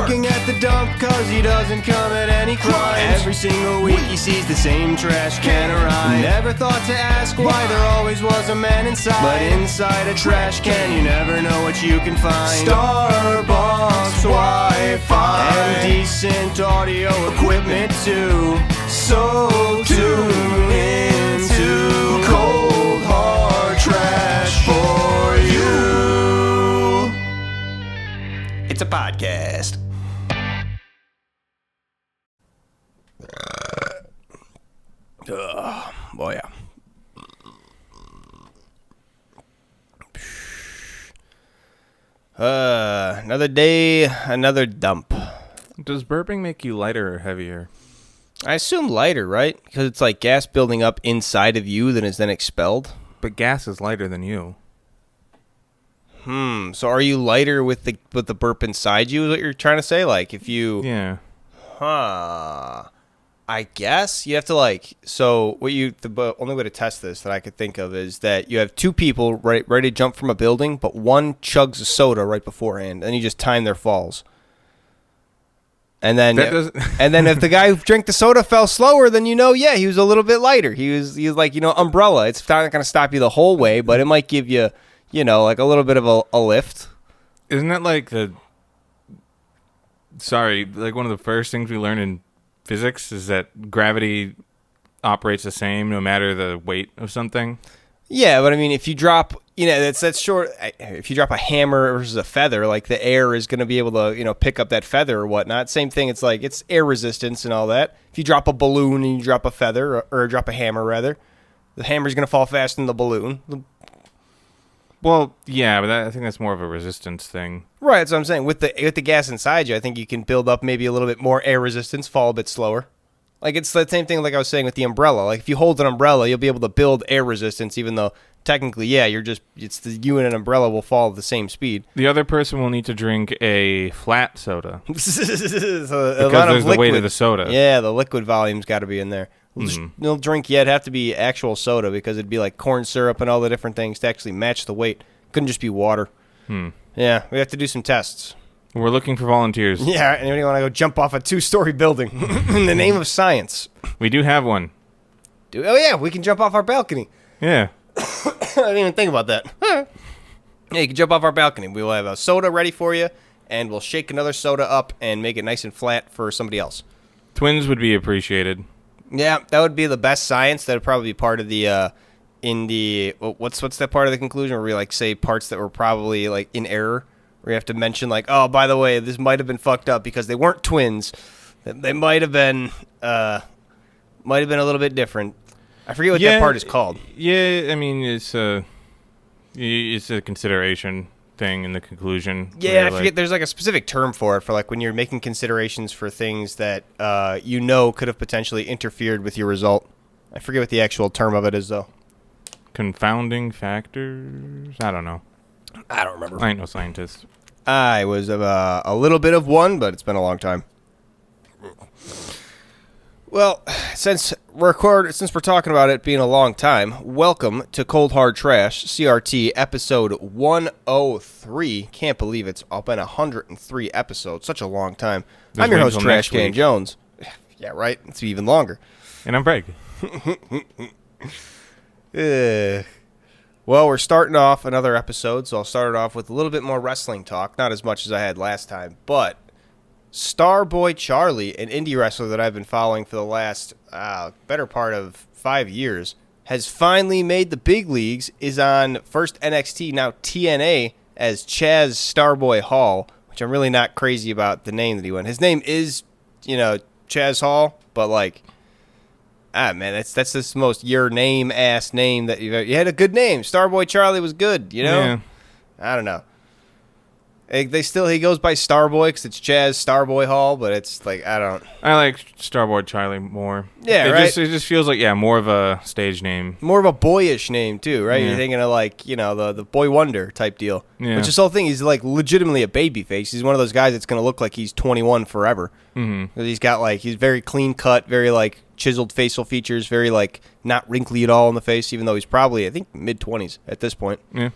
Working at the dump cause he doesn't commit any crimes. Every single week he sees the same trash can arrive. Never thought to ask why there always was a man inside. But inside a trash can you never know what you can find. Starbucks Wi-Fi and decent audio equipment too. So tune into Cold Hard Trash for you. It's a podcast. Boy, yeah. Another day, another dump. Does burping make you lighter or heavier? I assume lighter, right? Because it's like gas building up inside of you that is then expelled. But gas is lighter than you. So are you lighter with the burp inside you? Is what you're trying to say? Like if you... Yeah. I guess you have to like... So what the only way to test this that I could think of is that you have two people ready to jump from a building, but one chugs a soda right beforehand, and you just time their falls. And then if the guy who drank the soda fell slower, then he was a little bit lighter. He was like, umbrella. It's not going to stop you the whole way, but it might give you, like a little bit of a lift. Isn't that like one of the first things we learn in physics is that gravity operates the same no matter the weight of something? Yeah, but I mean, if you drop, that's short. If you drop a hammer versus a feather, like the air is going to be able to, pick up that feather or whatnot. Same thing. It's like it's air resistance and all that. If you drop a balloon and you drop a feather or drop a hammer rather, the hammer's going to fall faster than the balloon. Well, yeah, but I think that's more of a resistance thing. Right, that's what I'm saying. With the gas inside you, I think you can build up maybe a little bit more air resistance, fall a bit slower. Like, it's the same thing like I was saying with the umbrella. Like, if you hold an umbrella, you'll be able to build air resistance, even though technically, you and an umbrella will fall at the ssame speed. The other person will need to drink a flat soda. Because there's the weight of the soda. Yeah, the liquid volume's got to be in there. No drink yet. Have to be actual soda because it'd be like corn syrup and all the different things to actually match the weight. Couldn't just be water. Yeah, we have to do some tests. We're looking for volunteers. Yeah, anybody want to go jump off a 2-story building in the name of science? We do have one. Oh, yeah, we can jump off our balcony. Yeah. I didn't even think about that. Yeah, you can jump off our balcony. We will have a soda ready for you, and we'll shake another soda up and make it nice and flat for somebody else. Twins would be appreciated. Yeah, that would be the best science. That would probably be part of the... what's that part of the conclusion where we like say parts that were probably like in error? Where you have to mention like, oh, by the way, this might have been fucked up because they weren't twins. They might have been a little bit different. I forget what that part is called. Yeah, I mean it's a consideration thing in the conclusion. Yeah, I forget. There's like a specific term for it for like when you're making considerations for things that could have potentially interfered with your result. I forget what the actual term of it is though. Confounding factors? I don't know. I don't remember. I ain't no scientist. I was a little bit of one, but it's been a long time. Well, since we're talking about it being a long time, welcome to Cold Hard Trash, CRT, episode 103. Can't believe it's been 103 episodes. Such a long time. I'm your host, Trash Can Jones. Yeah, right. It's even longer. And I'm Breeg. Well, we're starting off another episode, so I'll start it off with a little bit more wrestling talk. Not as much as I had last time, but Starboy Charlie, an indie wrestler that I've been following for the last better part of 5 years, has finally made the big leagues, is on first NXT, now TNA, as Chaz Starboy Hall, which I'm really not crazy about the name that he went. His name is, Chaz Hall, but like... man, that's the most your name ass name that you had a good name. Starboy Charlie was good, Yeah. I don't know. He goes by Starboy because it's Chaz Starboy Hall, but it's like I like Starboy Charlie more. Yeah, right. It just feels like more of a stage name, more of a boyish name too, right? Yeah. You're thinking of like the Boy Wonder type deal. Yeah. Which this whole thing, he's like legitimately a baby face. He's one of those guys that's gonna look like he's 21 forever. Mm-hmm. He's got he's very clean cut, very like chiseled facial features, very like not wrinkly at all in the face, even though he's probably I think mid-20s at this point. Yeah.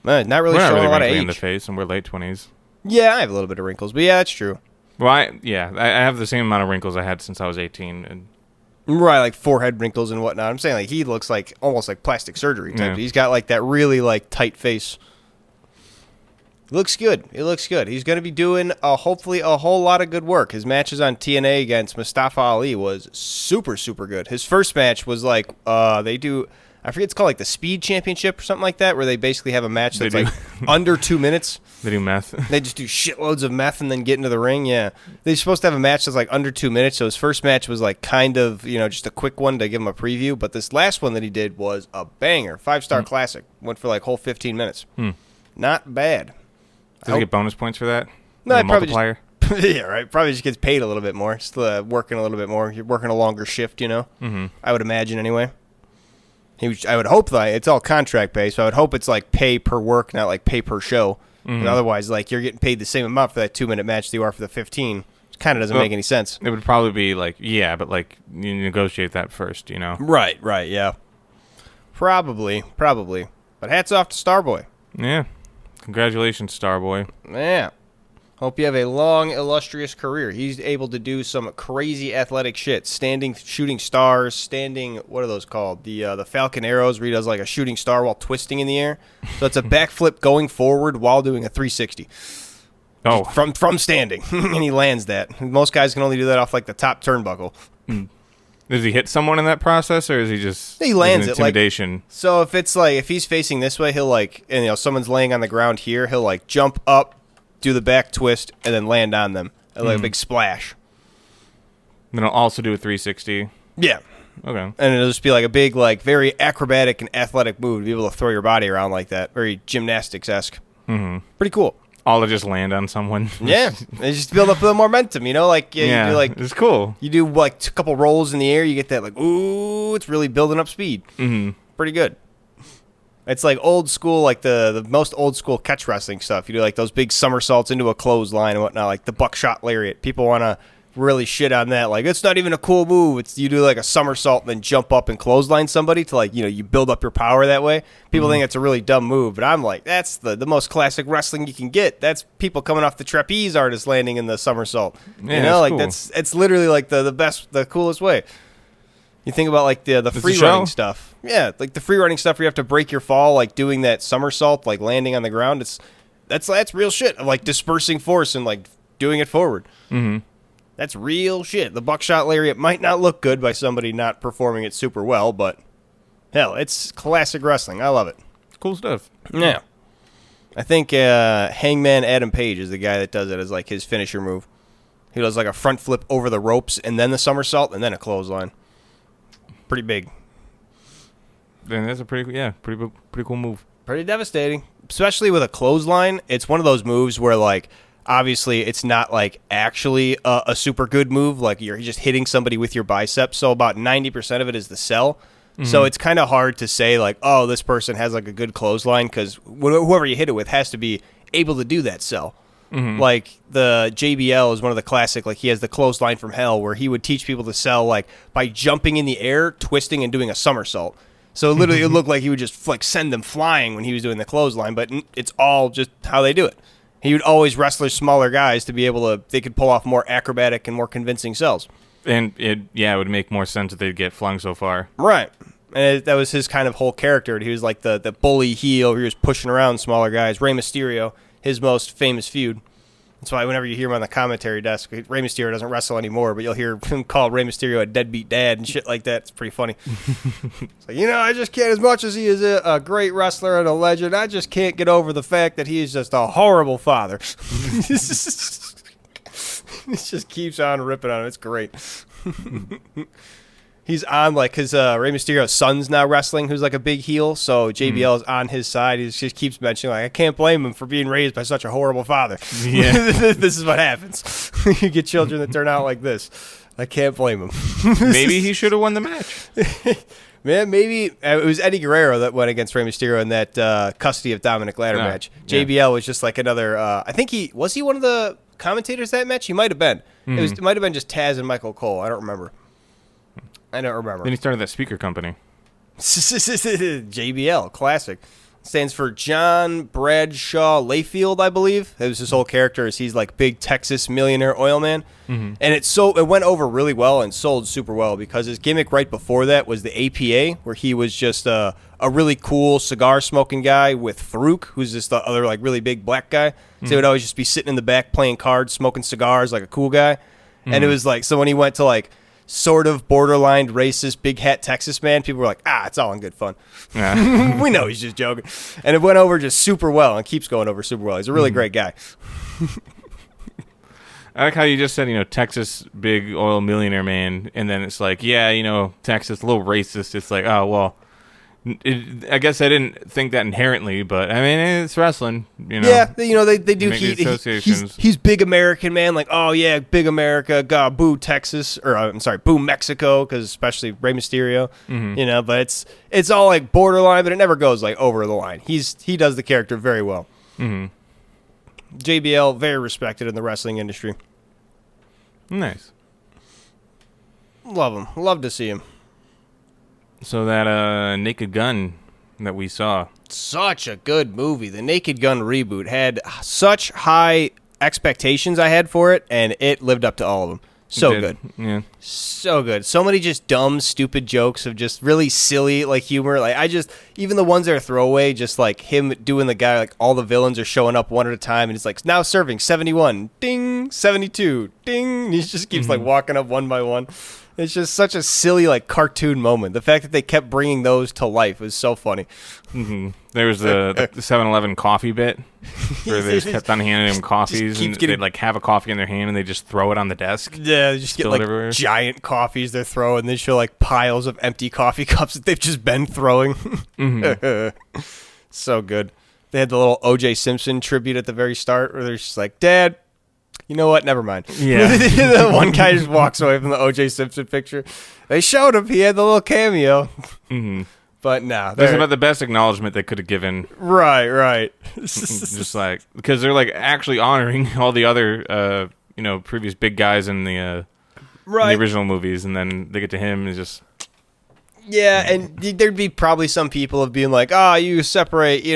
Not really showing a lot of age in the face, and we're late 20s. Yeah, I have a little bit of wrinkles, but yeah, that's true. Well, I have the same amount of wrinkles I had since I was 18. And right, like forehead wrinkles and whatnot. I'm saying like he looks like almost like plastic surgery type. Yeah. He's got like that really like tight face. Looks good. It looks good. He's going to be doing hopefully a whole lot of good work. His matches on TNA against Mustafa Ali was super, super good. His first match was like they do, I forget, it's called like the Speed Championship or something like that, where they basically have a match that's like under 2 minutes. They do meth. They just do shitloads of meth and then get into the ring. Yeah, they're supposed to have a match that's like under 2 minutes. So his first match was like kind of just a quick one to give him a preview. But this last one that he did was a banger, 5-star classic. Went for like whole 15 minutes. Not bad. Does he get bonus points for that? No, multiplier. Yeah, right. Probably just gets paid a little bit more. Just working a little bit more. You're working a longer shift, Mm-hmm. I would imagine anyway. I would hope that it's all contract based. So I would hope it's like pay per work, not like pay per show. Mm-hmm. Otherwise, like you're getting paid the same amount for that 2-minute match that you are for the 15. It kind of doesn't make any sense. It would probably be like, yeah, but like you negotiate that first, Right, yeah. Probably. But hats off to Starboy. Yeah. Congratulations, Starboy. Yeah. Hope you have a long, illustrious career. He's able to do some crazy athletic shit. Standing, shooting stars, what are those called? The Falcon arrows, where he does like a shooting star while twisting in the air. So it's a backflip going forward while doing a 360. Oh. From standing. And he lands that. Most guys can only do that off like the top turnbuckle. Does he hit someone in that process, or is he just lands it intimidation? Like, so if he's facing this way, he'll like, and someone's laying on the ground here, he'll like jump up, do the back twist, and then land on them, like a big splash. Then he'll also do a 360. Yeah. Okay. And it'll just be like a big, like very acrobatic and athletic move to be able to throw your body around like that, very gymnastics-esque. Mm-hmm. Pretty cool. All to just land on someone. Yeah, and just build up the momentum, like you do like it's cool. You do like a couple rolls in the air, you get that like ooh, it's really building up speed. Mm-hmm. Pretty good. It's like old school, like the most old school catch wrestling stuff. You do like those big somersaults into a clothesline and whatnot, like the buckshot lariat. People want to really shit on that. Like, it's not even a cool move. It's you do like a somersault and then jump up and clothesline somebody to like, you build up your power that way. People think it's a really dumb move, but I'm like, that's the most classic wrestling you can get. That's people coming off the trapeze artist landing in the somersault. Yeah, like cool. it's literally like the best, the coolest way. You think about like the free running stuff. Yeah, like the free running stuff where you have to break your fall, like doing that somersault, like landing on the ground. That's real shit of like dispersing force and like doing it forward. Mm-hmm. That's real shit. The buckshot lariat might not look good by somebody not performing it super well, but hell, it's classic wrestling. I love it. Cool stuff. Yeah. I think Hangman Adam Page is the guy that does it as like his finisher move. He does like a front flip over the ropes and then the somersault and then a clothesline. Pretty big. Then that's a pretty cool move. Pretty devastating, especially with a clothesline. It's one of those moves where like obviously it's not like actually a super good move. Like you're just hitting somebody with your biceps. So about 90% of it is the sell. Mm-hmm. So it's kind of hard to say like, oh, this person has like a good clothesline because whoever you hit it with has to be able to do that sell. Mm-hmm. Like the JBL is one of the classic, like he has the clothesline from hell where he would teach people to sell like by jumping in the air, twisting and doing a somersault. So literally it looked like he would just like send them flying when he was doing the clothesline, but it's all just how they do it. He would always wrestle smaller guys to be able to, they could pull off more acrobatic and more convincing sells. And it would make more sense if they'd get flung so far. Right. And that was his kind of whole character. He was like the bully heel. He was pushing around smaller guys. Rey Mysterio, his most famous feud. That's why whenever you hear him on the commentary desk, Rey Mysterio doesn't wrestle anymore, but you'll hear him call Rey Mysterio a deadbeat dad and shit like that. It's pretty funny. It's like, I just can't, as much as he is a great wrestler and a legend, I just can't get over the fact that he is just a horrible father. It just keeps on ripping on him. It's great. He's on, like, his Rey Mysterio's son's now wrestling, who's, like, a big heel, so JBL is on his side. He just keeps mentioning, like, I can't blame him for being raised by such a horrible father. Yeah. This is what happens. You get children that turn out like this. I can't blame him. Maybe he should have won the match. Man, maybe it was Eddie Guerrero that went against Rey Mysterio in that custody of Dominic ladder match. JBL was just, like, another, I think was he one of the commentators that match? He might have been. Mm-hmm. It might have been just Taz and Michael Cole. I don't remember. Then he started that speaker company. JBL, classic. Stands for John Bradshaw Layfield, I believe. It was his whole character. Is he's like big Texas millionaire oil man, and it went over really well and sold super well because his gimmick right before that was the APA, where he was just a really cool cigar smoking guy with Farouk, who's just the other like really big black guy. So he would always just be sitting in the back playing cards, smoking cigars, like a cool guy. And it was like, so when he went to like sort of borderline racist big hat Texas man, people were like, it's all in good fun. Yeah. We know he's just joking. And it went over just super well and keeps going over super well. He's a really great guy. I like how you just said, Texas big oil millionaire man, and then it's like, Texas, a little racist. It's like, oh, well, I guess I didn't think that inherently, but I mean, it's wrestling, Yeah, they do. He's big American man, like, oh yeah, big America, God, boo Texas, or I'm sorry, boo Mexico, because especially Rey Mysterio, but it's all like borderline, but it never goes like over the line. He does the character very well. JBL, very respected in the wrestling industry. Nice. Love him. Love to see him. So that Naked Gun that we saw. Such a good movie. The Naked Gun reboot had such high expectations I had for it, and it lived up to all of them. So good. Yeah. So good. So many just dumb, stupid jokes of just really silly, like, humor. Like, even the ones that are throwaway, just like him doing the guy, like, all the villains are showing up one at a time, and it's like, now serving 71, ding, 72, ding. And he just keeps, like, walking up one by one. It's just such a silly, like, cartoon moment. The fact that they kept bringing those to life is so funny. There was the 7-Eleven coffee bit where they just kept on handing him coffees, and they'd, like, have a coffee in their hand, and they just throw it on the desk. Yeah, they just get, like, everywhere. Giant coffees they're throwing. They show, like, piles of empty coffee cups that they've just been throwing. So good. They had the little O.J. Simpson tribute at the very start where they're just like, Dad, you know what? Never mind. Yeah. The one guy just walks away from the O.J. Simpson picture. They showed him. He had the little cameo. But no. That's about the best acknowledgement they could have given. Right. Just like, because they're like actually honoring all the other, previous big guys in the original movies. And then they get to him and just... Yeah, and there'd be probably some people of being like, you separate,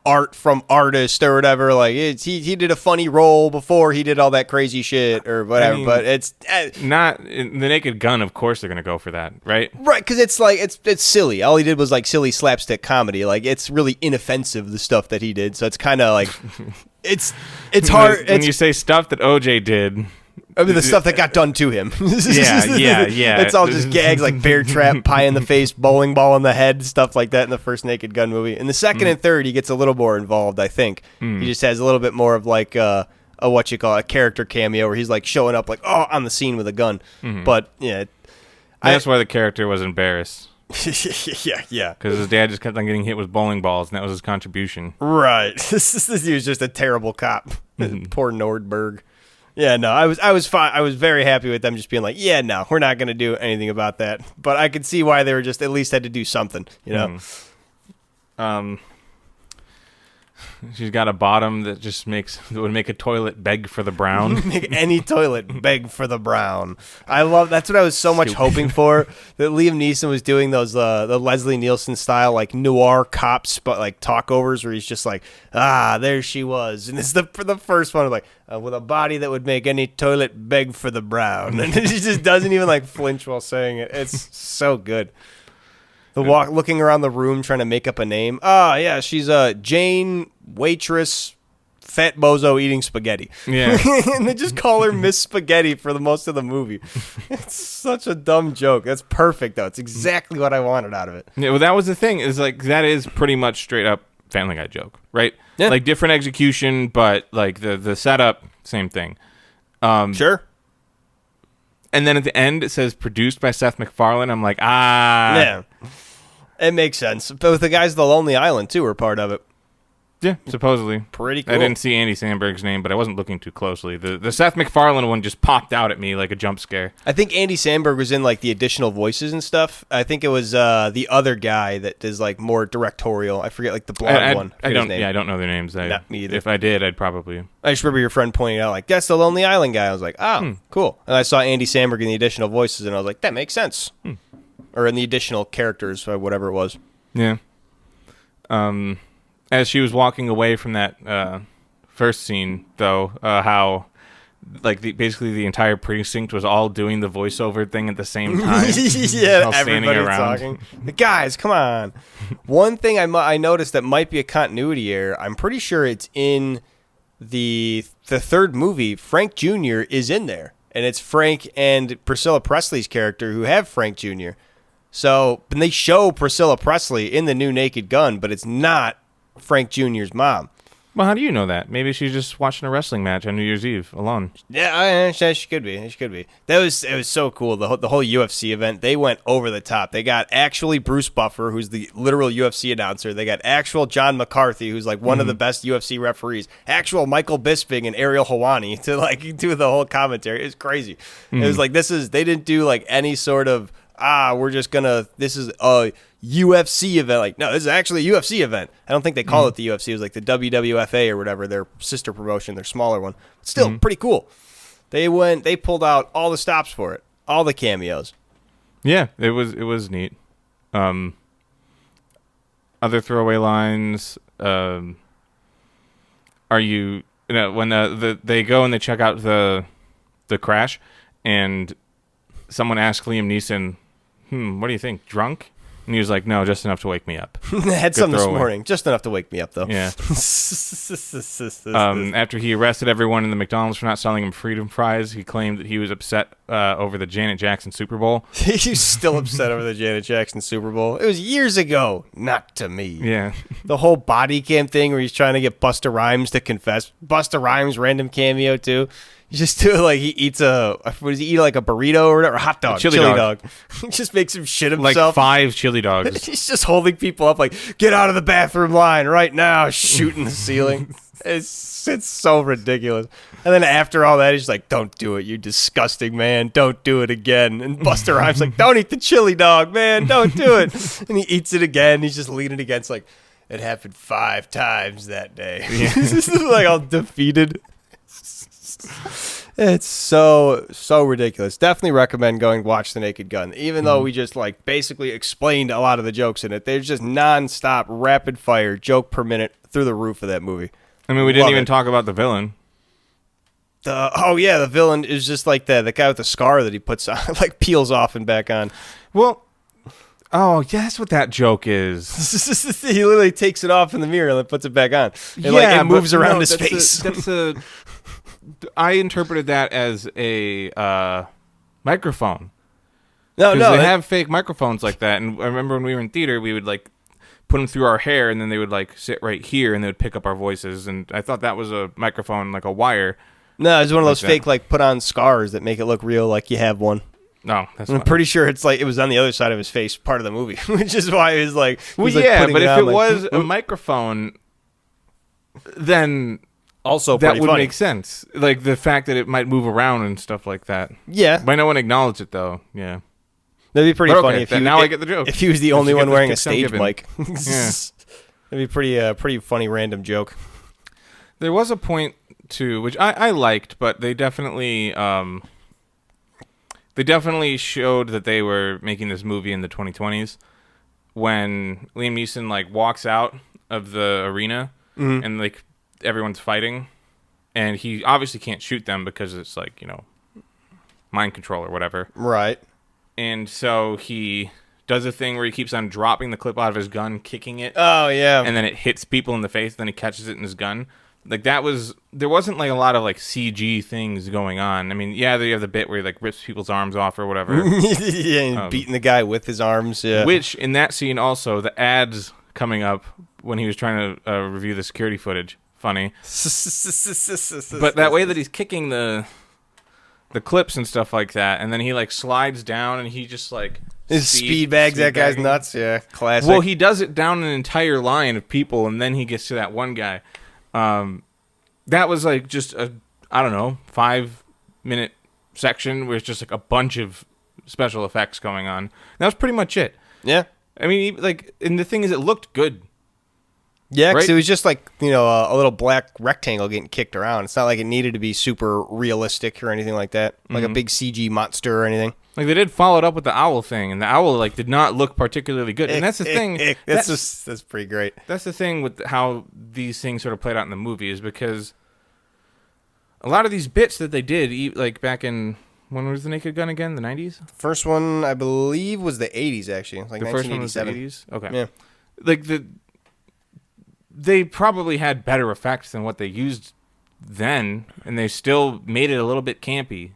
art from artist or whatever. Like, he did a funny role before he did all that crazy shit or whatever. I mean, but it's not in the Naked Gun. Of course, they're gonna go for that, right? Right, because it's like it's silly. All he did was like silly slapstick comedy. Like, it's really inoffensive, the stuff that he did. So it's kind of like it's hard when you say stuff that OJ did. I mean, the stuff that got done to him. Yeah. It's all just gags like bear trap, pie in the face, bowling ball in the head, stuff like that in the first Naked Gun movie. In the second and third, he gets a little more involved, I think. He just has a little bit more of like a character cameo where he's like showing up like, on the scene with a gun. But, yeah. That's why the character was embarrassed. Yeah. Because his dad just kept on getting hit with bowling balls, and that was his contribution. Right. He was just a terrible cop. Poor Nordberg. Yeah, no, I was fine. I was very happy with them just being like, yeah, no, we're not going to do anything about that. But I could see why they were just at least had to do something, She's got a bottom that would make a toilet beg for the brown. Make any toilet beg for the brown. That's what I was so much hoping for. That Liam Neeson was doing those the Leslie Nielsen style like noir cops, but like talkovers where he's just like, there she was, and it's for the first one like with a body that would make any toilet beg for the brown, and he just doesn't even like flinch while saying it. It's so good. Looking around the room trying to make up a name. Yeah, she's a Jane waitress, fat bozo eating spaghetti. Yeah. And they just call her Miss Spaghetti for the most of the movie. It's such a dumb joke. That's perfect, though. It's exactly what I wanted out of it. Yeah, well, that was the thing. Is like that is pretty much straight up Family Guy joke, right? Yeah. Like different execution, but like the setup, same thing. Sure. And then at the end, it says produced by Seth MacFarlane. I'm like, Yeah. It makes sense. But the guys of The Lonely Island, too, were part of it. Yeah, supposedly. Pretty cool. I didn't see Andy Samberg's name, but I wasn't looking too closely. The Seth MacFarlane one just popped out at me like a jump scare. I think Andy Samberg was in like the additional voices and stuff. I think it was the other guy that is like more directorial. I forget like the blonde one. I don't know their names. Not me either. If I did, I'd probably. I just remember your friend pointing out like, that's the Lonely Island guy. I was like, cool. And I saw Andy Samberg in the additional voices, and I was like, that makes sense. Or in the additional characters, or whatever it was. Yeah. As she was walking away from that first scene, though, how like basically the entire precinct was all doing the voiceover thing at the same time. Yeah, all standing everybody's around. talking. Guys, come on. One thing I noticed that might be a continuity error. I'm pretty sure it's in the third movie. Frank Jr. is in there, and it's Frank and Priscilla Presley's character who have Frank Jr. So, and they show Priscilla Presley in the new Naked Gun, but it's not Frank Jr.'s mom. Well, how do you know that? Maybe she's just watching a wrestling match on New Year's Eve alone. Yeah, she could be. She could be. It was so cool. The whole UFC event, they went over the top. They got actually Bruce Buffer, who's the literal UFC announcer. They got actual John McCarthy, who's like one of the best UFC referees. Actual Michael Bisping and Ariel Helwani to like do the whole commentary. It's crazy. It was like they didn't do like any sort of this is a UFC event. Like, no, this is actually a UFC event. I don't think they call it the UFC. It was like the WWFA or whatever, their sister promotion, their smaller one. But still, pretty cool. They pulled out all the stops for it, all the cameos. Yeah, it was neat. Other throwaway lines. Are you know when they go and they check out the crash, and someone asked Liam Neeson, what do you think? Drunk? And he was like, no, just enough to wake me up. I had some this morning. Just enough to wake me up, though. Yeah. After he arrested everyone in the McDonald's for not selling him freedom fries, he claimed that he was upset over the Janet Jackson Super Bowl. He's still upset over the Janet Jackson Super Bowl. It was years ago. Not to me. Yeah. The whole body cam thing where he's trying to get Busta Rhymes to confess. Busta Rhymes random cameo, too. He just do like he eats what does he eat, like a burrito or whatever? A hot dog. Chili dog. He just makes him shit Like himself. 5 chili dogs. He's just holding people up like, get out of the bathroom line right now, shooting the ceiling. It's so ridiculous. And then after all that, he's like, don't do it, you disgusting man. Don't do it again. And Busta Rhymes like, don't eat the chili dog, man. Don't do it. And he eats it again. He's just leaning against like, it happened 5 times that day. Yeah. Like all defeated. It's so ridiculous. Definitely recommend going watch The Naked Gun. Even though we just like basically explained a lot of the jokes in it, there's just nonstop rapid fire joke per minute through the roof of that movie. I mean, we didn't even talk about the villain. The villain is just like the guy with the scar that he puts on, like peels off and back on. Well, oh, yeah, that's what that joke is. He literally takes it off in the mirror and then puts it back on. And it moves around his face. I interpreted that as a microphone. No, they have fake microphones like that. And I remember when we were in theater, we would like put them through our hair, and then they would like sit right here, and they would pick up our voices. And I thought that was a microphone, like a wire. No, it's one of those fake like put on scars that make it look real, like you have one. No, that's I'm pretty sure it's like it was on the other side of his face, part of the movie, which is why it was like. Well, yeah, but if it was a microphone, then. Also, that would funny. make sense. Like the fact that it might move around and stuff like that. Yeah. Might no one acknowledge it though. Yeah. That'd be pretty funny if I get the joke. If he was the only one wearing a stage mic. Yeah. That'd be pretty funny random joke. There was a point too, which I liked, but they definitely showed that they were making this movie in the 2020s when Liam Neeson like walks out of the arena and like everyone's fighting, and he obviously can't shoot them because it's like, you know, mind control or whatever. Right. And so he does a thing where he keeps on dropping the clip out of his gun, kicking it. Oh, yeah. And then it hits people in the face, then he catches it in his gun. Like there wasn't like a lot of like CG things going on. I mean, yeah, you have the bit where he like rips people's arms off or whatever. Yeah, and beating the guy with his arms. Yeah. Which in that scene also, the ads coming up when he was trying to review the security footage. Funny. But that way that he's kicking the clips and stuff like that, and then he like slides down and he just like speed bags that guy's nuts. Yeah, classic. Well, he does it down an entire line of people, and then he gets to that one guy. That was like just a 5-minute section where it's just like a bunch of special effects going on. That was pretty much it. Yeah. I mean, like, and the thing is, it looked good. Yeah, because it was just like, you know, a little black rectangle getting kicked around. It's not like it needed to be super realistic or anything like that, like a big CG monster or anything. Like, they did follow it up with the owl thing, and the owl, like, did not look particularly good. And that's the thing. That's pretty great. That's the thing with how these things sort of played out in the movie, is because a lot of these bits that they did, like, back in... When was the Naked Gun again? The 90s? First one, I believe, was the 80s, actually. Like the first one was the 80s? Okay. Yeah. Like, they probably had better effects than what they used then, and they still made it a little bit campy.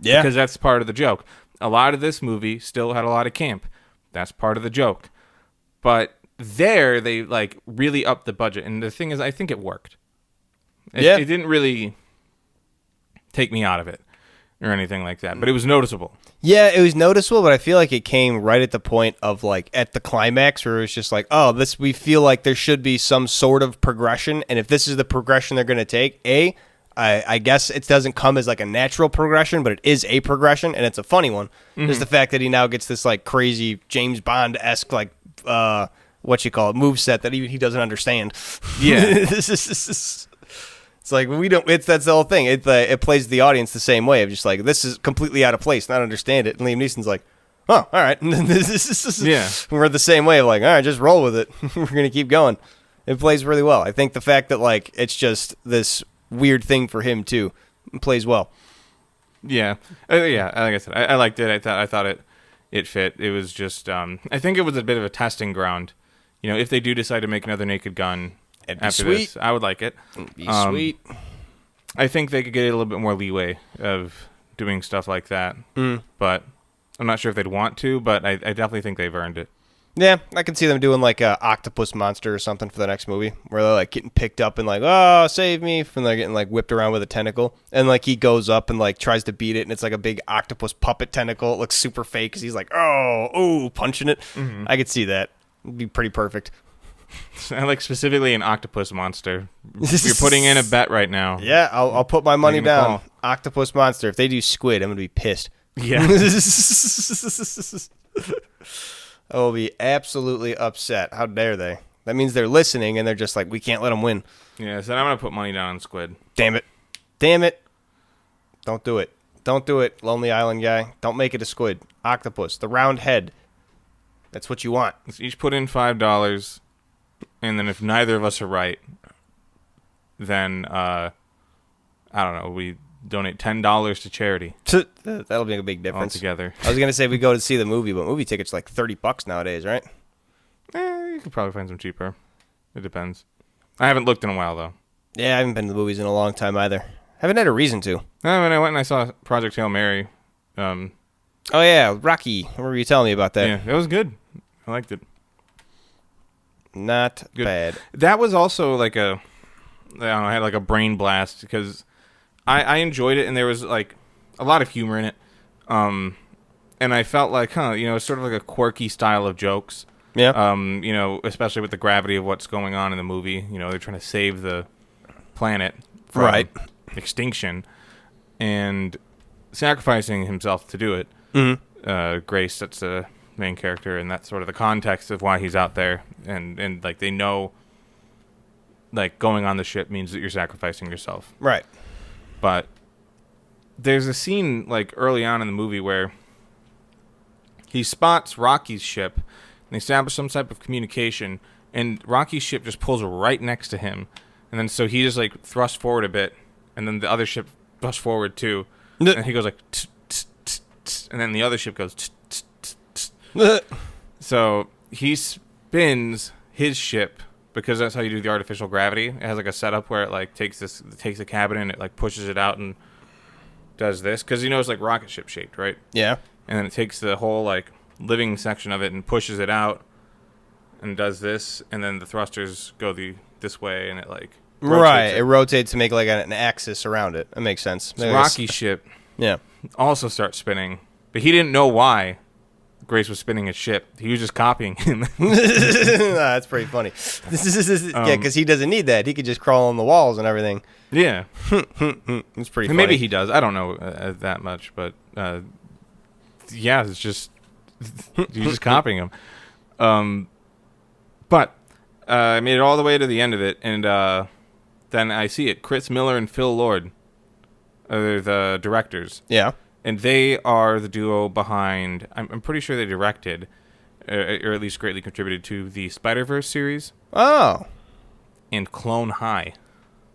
Yeah. Because that's part of the joke. A lot of this movie still had a lot of camp. That's part of the joke. But there, they, like, really upped the budget. And the thing is, I think it worked. It didn't really take me out of it or anything like that. But it was noticeable. Yeah, it was noticeable, but I feel like it came right at the point of, like, at the climax where it was just like, oh, we feel like there should be some sort of progression. And if this is the progression they're going to take, I guess it doesn't come as like a natural progression, but it is a progression, and it's a funny one. Mm-hmm. There's the fact that he now gets this like crazy James Bond-esque like moveset that even he doesn't understand. Yeah, it's like that's the whole thing. It plays the audience the same way of just like, this is completely out of place, not understand it. And Liam Neeson's like, oh, all right. Yeah, we're the same way of like, all right, just roll with it. We're gonna keep going. It plays really well. I think the fact that like it's just this weird thing for him too plays well. Yeah. Like I said, I liked it. I thought it fit. It was just I think it was a bit of a testing ground. You know, if they do decide to make another Naked Gun after this, I would like it. It'd be sweet. I think they could get a little bit more leeway of doing stuff like that. But I'm not sure if they'd want to, but I definitely think they've earned it. Yeah, I can see them doing like a octopus monster or something for the next movie, where they're like getting picked up and like, oh, save me, and they're getting like whipped around with a tentacle, and like he goes up and like tries to beat it, and it's like a big octopus puppet tentacle. It looks super fake because he's like, punching it. Mm-hmm. I could see that. It'd be pretty perfect. I like specifically an octopus monster. You're putting in a bet right now. Yeah, I'll put my money down. Octopus monster. If they do squid, I'm gonna be pissed. Yeah. I will be absolutely upset. How dare they? That means they're listening, and they're just like, we can't let them win. Yeah, so I'm going to put money down on squid. Damn it. Don't do it. Don't do it, Lonely Island guy. Don't make it a squid. Octopus. The round head. That's what you want. Let's each put in $5, and then if neither of us are right, then, I don't know, we donate $10 to charity. That'll make a big difference. Altogether. I was going to say we go to see the movie, but movie tickets are like $30 nowadays, right? You could probably find some cheaper. It depends. I haven't looked in a while, though. Yeah, I haven't been to the movies in a long time either. Haven't had a reason to. When I went and I saw Project Hail Mary. Oh, yeah, Rocky. What were you telling me about that? Yeah, it was good. I liked it. Not good. Bad. That was also like I had like a brain blast because I enjoyed it, and there was like a lot of humor in it. And I felt like, it's sort of like a quirky style of jokes. Yeah. Especially with the gravity of what's going on in the movie. You know, they're trying to save the planet from extinction and sacrificing himself to do it. Mm-hmm. Grace, that's the main character, and that's sort of the context of why he's out there. And like they know, like going on the ship means that you're sacrificing yourself. Right. But there's a scene like early on in the movie where he spots Rocky's ship and they establish some type of communication, and Rocky's ship just pulls right next to him. And then so he just like thrusts forward a bit, and then the other ship thrusts forward too. And he goes like, tss, tss, tss, tss, and then the other ship goes, tss, tss, tss, tss. So he spins his ship, because that's how you do the artificial gravity. It has like a setup where it like takes a cabin and it like pushes it out and does this, because it's like rocket ship shaped, right? Yeah. And then it takes the whole like living section of it and pushes it out and does this, and then the thrusters go this way, and it like rotates it rotates to make like an axis around it. That makes sense. So Rocky's ship yeah also starts spinning, but he didn't know why Grace was spinning his ship. He was just copying him. That's pretty funny. Yeah, because he doesn't need that. He could just crawl on the walls and everything. Yeah. It's pretty funny. Maybe he does. I don't know that much, but yeah, it's just he's just copying him. But I made it all the way to the end of it, and then I see it. Chris Miller and Phil Lord are the directors. Yeah. And they are the duo behind, I'm pretty sure they directed, or at least greatly contributed to the Spider-Verse series. Oh. And Clone High.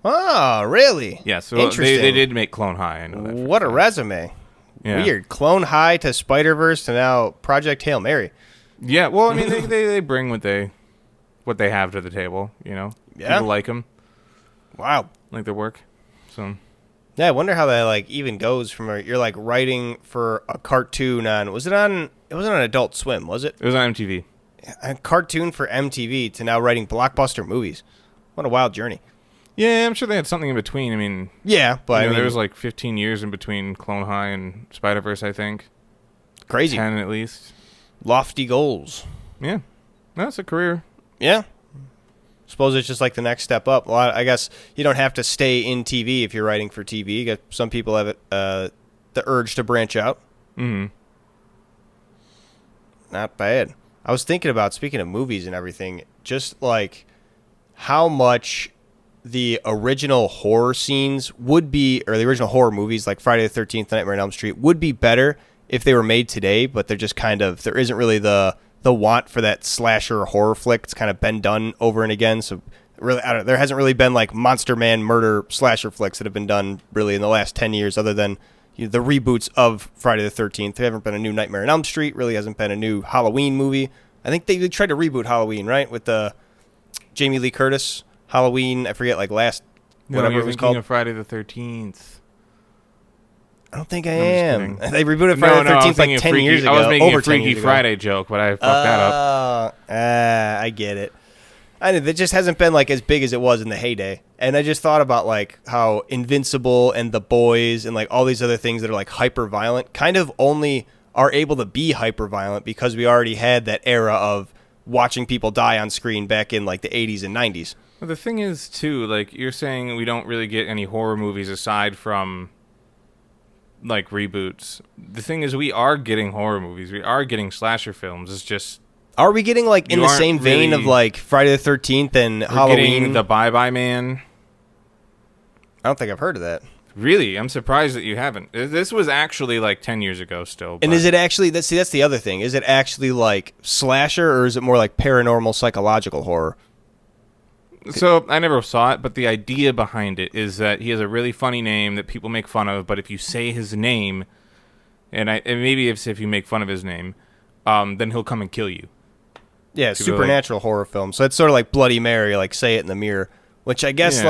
Oh, really? Yeah, so interesting. They did make Clone High. I know that. What a resume. Yeah. Weird. Clone High to Spider-Verse to now Project Hail Mary. Yeah, well, I mean, they bring what they have to the table, you know? Yeah. People like them. Wow. Like their work. So... Yeah, I wonder how that like even goes from you're like writing for a cartoon on it wasn't on Adult Swim, was it? It was on MTV. A cartoon for MTV to now writing blockbuster movies. What a wild journey. Yeah, I'm sure they had something in between. I mean, yeah, but I mean, there was like 15 years in between Clone High and Spider-Verse, I think. Crazy. 10 at least. Lofty goals. Yeah. That's a career. Yeah. Suppose it's just like the next step up. Well, I guess you don't have to stay in TV if you're writing for TV. Some people have the urge to branch out. Mm-hmm. Not bad. I was thinking about, speaking of movies and everything, just like how much the original horror scenes would be, or the original horror movies like Friday the 13th, Nightmare on Elm Street, would be better if they were made today, but they're just kind of, there isn't really the want for that slasher horror flick. It's kind of been done over and again. So really, I don't know, there hasn't really been like Monster Man murder slasher flicks that have been done really in the last 10 years other than the reboots of Friday the 13th. There haven't been a new Nightmare on Elm Street. Really hasn't been a new Halloween movie. I think they tried to reboot Halloween, right? With the Jamie Lee Curtis Halloween. I forget, like last, whatever it was called. Of Friday the 13th. I don't think I am. They rebooted Friday the 13th like 10 years ago. I was making over a Freaky Friday joke, but I fucked that up. I get it. I know, it just hasn't been like as big as it was in the heyday. And I just thought about like how Invincible and The Boys and like all these other things that are like hyper violent kind of only are able to be hyper violent because we already had that era of watching people die on screen back in like the 80s and 90s. Well, the thing is too, like you're saying, we don't really get any horror movies aside from like reboots. The thing is, we are getting horror movies. We are getting slasher films. It's just, are we getting like in the same vein of like Friday the 13th and Halloween? Getting the Bye Bye Man. I don't think I've heard of that. Really? I'm surprised that you haven't. This was actually like 10 years ago still. And is it actually, that's the other thing. Is it actually like slasher or is it more like paranormal psychological horror? So I never saw it, but the idea behind it is that he has a really funny name that people make fun of, but if you say his name, and maybe if you make fun of his name, then he'll come and kill you. Yeah, supernatural horror film. So it's sort of like Bloody Mary, like say it in the mirror, which I guess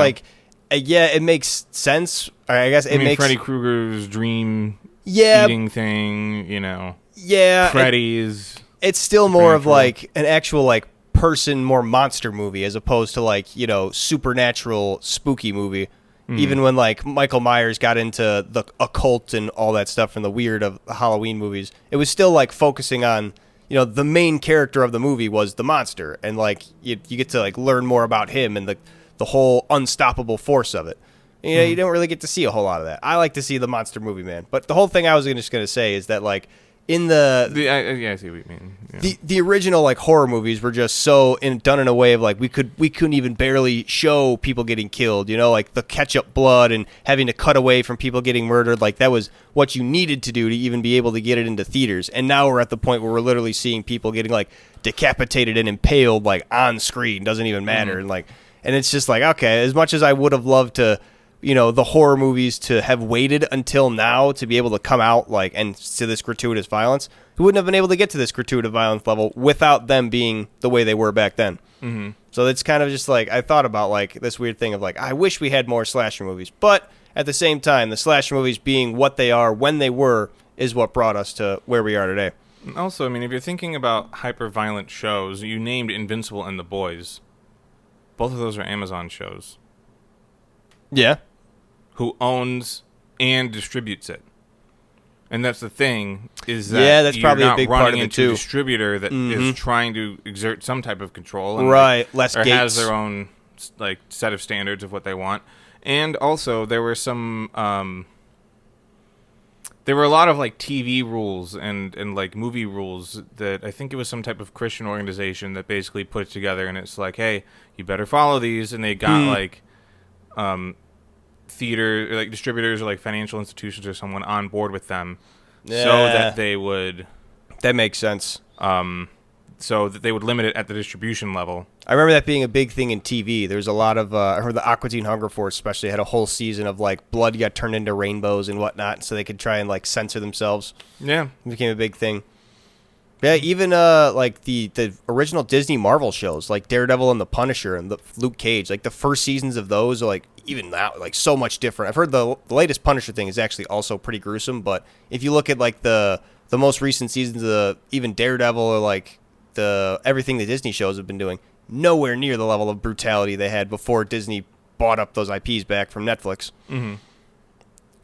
it makes sense. I guess it makes Freddy Krueger's dream eating thing, you know. Yeah, Freddy's. It's still more of like an actual like person, more monster movie as opposed to like, you know, supernatural spooky movie. Even when like Michael Myers got into the occult and all that stuff from the weird of the Halloween movies, it was still like focusing on, you know, the main character of the movie was the monster, and like you get to like learn more about him and the whole unstoppable force of it. You know, you don't really get to see a whole lot of that. I like to see the monster movie, man. But the whole thing I was just going to say is that like in I see what you mean. Yeah. The original like horror movies were just so done in a way of like we couldn't even barely show people getting killed, you know, like the ketchup blood and having to cut away from people getting murdered, like that was what you needed to do to even be able to get it into theaters. And now we're at the point where we're literally seeing people getting like decapitated and impaled like on screen, doesn't even matter. And it's just like, okay, as much as I would have loved to, you know, the horror movies to have waited until now to be able to come out like and to this gratuitous violence, we wouldn't have been able to get to this gratuitous violence level without them being the way they were back then. So it's kind of just like, I thought about like this weird thing of like, I wish we had more slasher movies, but at the same time, the slasher movies being what they are when they were is what brought us to where we are today. Also, I mean, if you're thinking about hyper violent shows, you named Invincible and The Boys. Both of those are Amazon shows. Yeah. Who owns and distributes it. And that's the thing, is that that's probably a big part of it too. A distributor that is trying to exert some type of control. And less or gates. Has their own like set of standards of what they want. And also, there were some... there were a lot of like TV rules and like movie rules that I think it was some type of Christian organization that basically put it together, and it's like, hey, you better follow these, and they got like theater, like distributors or like financial institutions or someone on board with them, so Yeah. that they would That makes sense. Limit it at the distribution level. I remember that being a big thing in TV. There's a lot of, I heard the Aqua Teen Hunger Force especially had a whole season of like blood got turned into rainbows and whatnot, so they could try and like censor themselves. Yeah. It became a big thing. Yeah, even like the original Disney Marvel shows, like Daredevil and the Punisher and the Luke Cage, like the first seasons of those are like even now like so much different. I've heard the latest Punisher thing is actually also pretty gruesome, but if you look at like the most recent seasons of even Daredevil or like the everything the Disney shows have been doing, nowhere near the level of brutality they had before Disney bought up those IPs back from Netflix. Mm-hmm.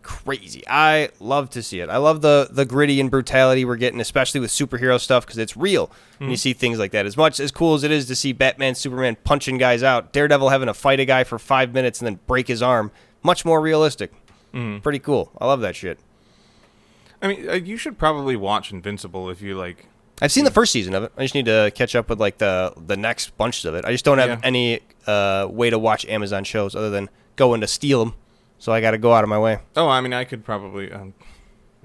Crazy. I love to see it. I love the gritty and brutality we're getting, especially with superhero stuff, because it's real. And you see things like that. As much as cool as it is to see Batman, Superman punching guys out, Daredevil having to fight a guy for 5 minutes and then break his arm, much more realistic. Pretty cool. I love that shit. I mean, you should probably watch Invincible if you like. I've seen the first season of it. I just need to catch up with like the next bunches of it. I just don't have any way to watch Amazon shows other than going to steal them. So I got to go out of my way. Oh, I mean, I could probably. I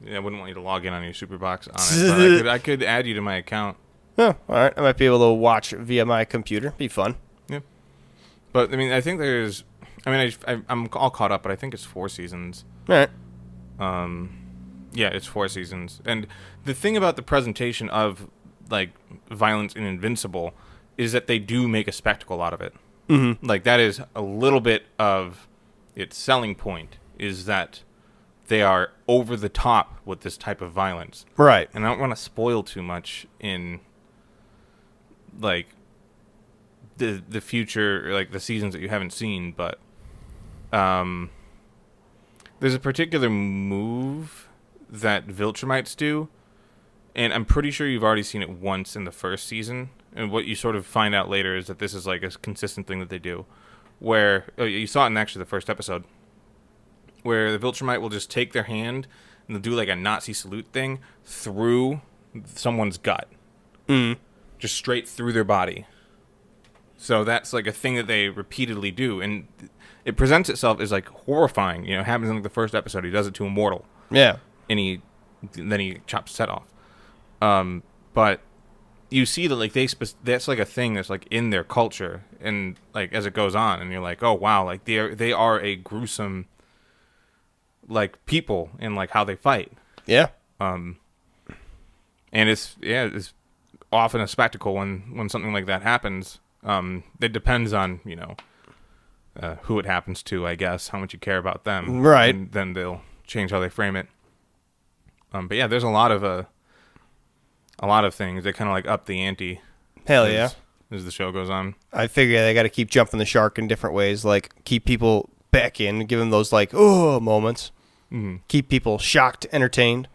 wouldn't want you to log in on your Superbox on it, but I could add you to my account. Oh, all right. I might be able to watch via my computer. Be fun. Yeah. But I mean, I think there's. I mean, I'm all caught up, but I think it's 4 seasons. All right. Yeah, it's 4 seasons. And the thing about the presentation of like violence in Invincible is that they do make a spectacle out of it. Mm-hmm. Like that is a little bit of its selling point, is that they are over the top with this type of violence. Right. And I don't want to spoil too much in like the future, like the seasons that you haven't seen, but there's a particular move that Viltrumites do, and I'm pretty sure you've already seen it once in the first season, and what you sort of find out later is that this is like a consistent thing that they do, where you saw it in actually the first episode, where the Viltrumite will just take their hand and they'll do like a Nazi salute thing through someone's gut. Just straight through their body. So that's like a thing that they repeatedly do, and it presents itself as like horrifying. You know, it happens in like the first episode. He does it to a mortal. Yeah. And then he chops his head off. But you see that like that's like a thing that's like in their culture, and like as it goes on, and you're like, oh wow, like they are a gruesome like people in like how they fight. Yeah. And it's often a spectacle when something like that happens. It depends on, you know, who it happens to, I guess, how much you care about them. Right. And then they'll change how they frame it. But yeah, there's a lot of things that kind of like up the ante. Hell yeah. As the show goes on. I figure they got to keep jumping the shark in different ways, like keep people back in, give them those like, oh, moments. Mm-hmm. Keep people shocked, entertained.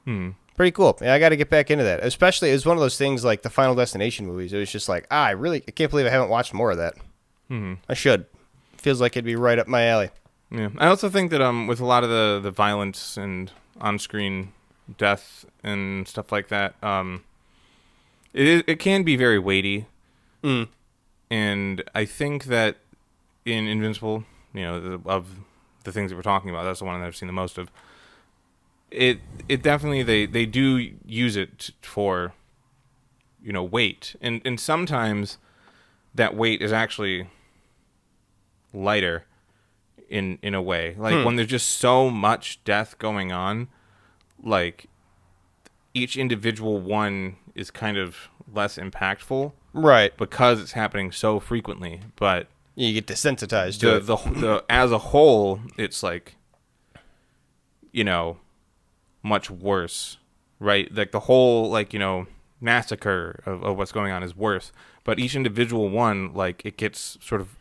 Pretty cool. Yeah, I got to get back into that. Especially, it was one of those things like the Final Destination movies. It was just like, I can't believe I haven't watched more of that. I should. Feels like it'd be right up my alley. Yeah. I also think that with a lot of the violence and on-screen death and stuff like that, it can be very weighty. And I think that in Invincible, you know, of the things that we're talking about, that's the one that I've seen the most of. It definitely they do use it for, you know, weight, and sometimes that weight is actually lighter in a way, like when there's just so much death going on, like each individual one is kind of less impactful, right? Because it's happening so frequently. But you get desensitized to it. The as a whole, it's like, you know, much worse, right? Like the whole, like, you know, massacre of what's going on is worse, but each individual one, like, it gets sort of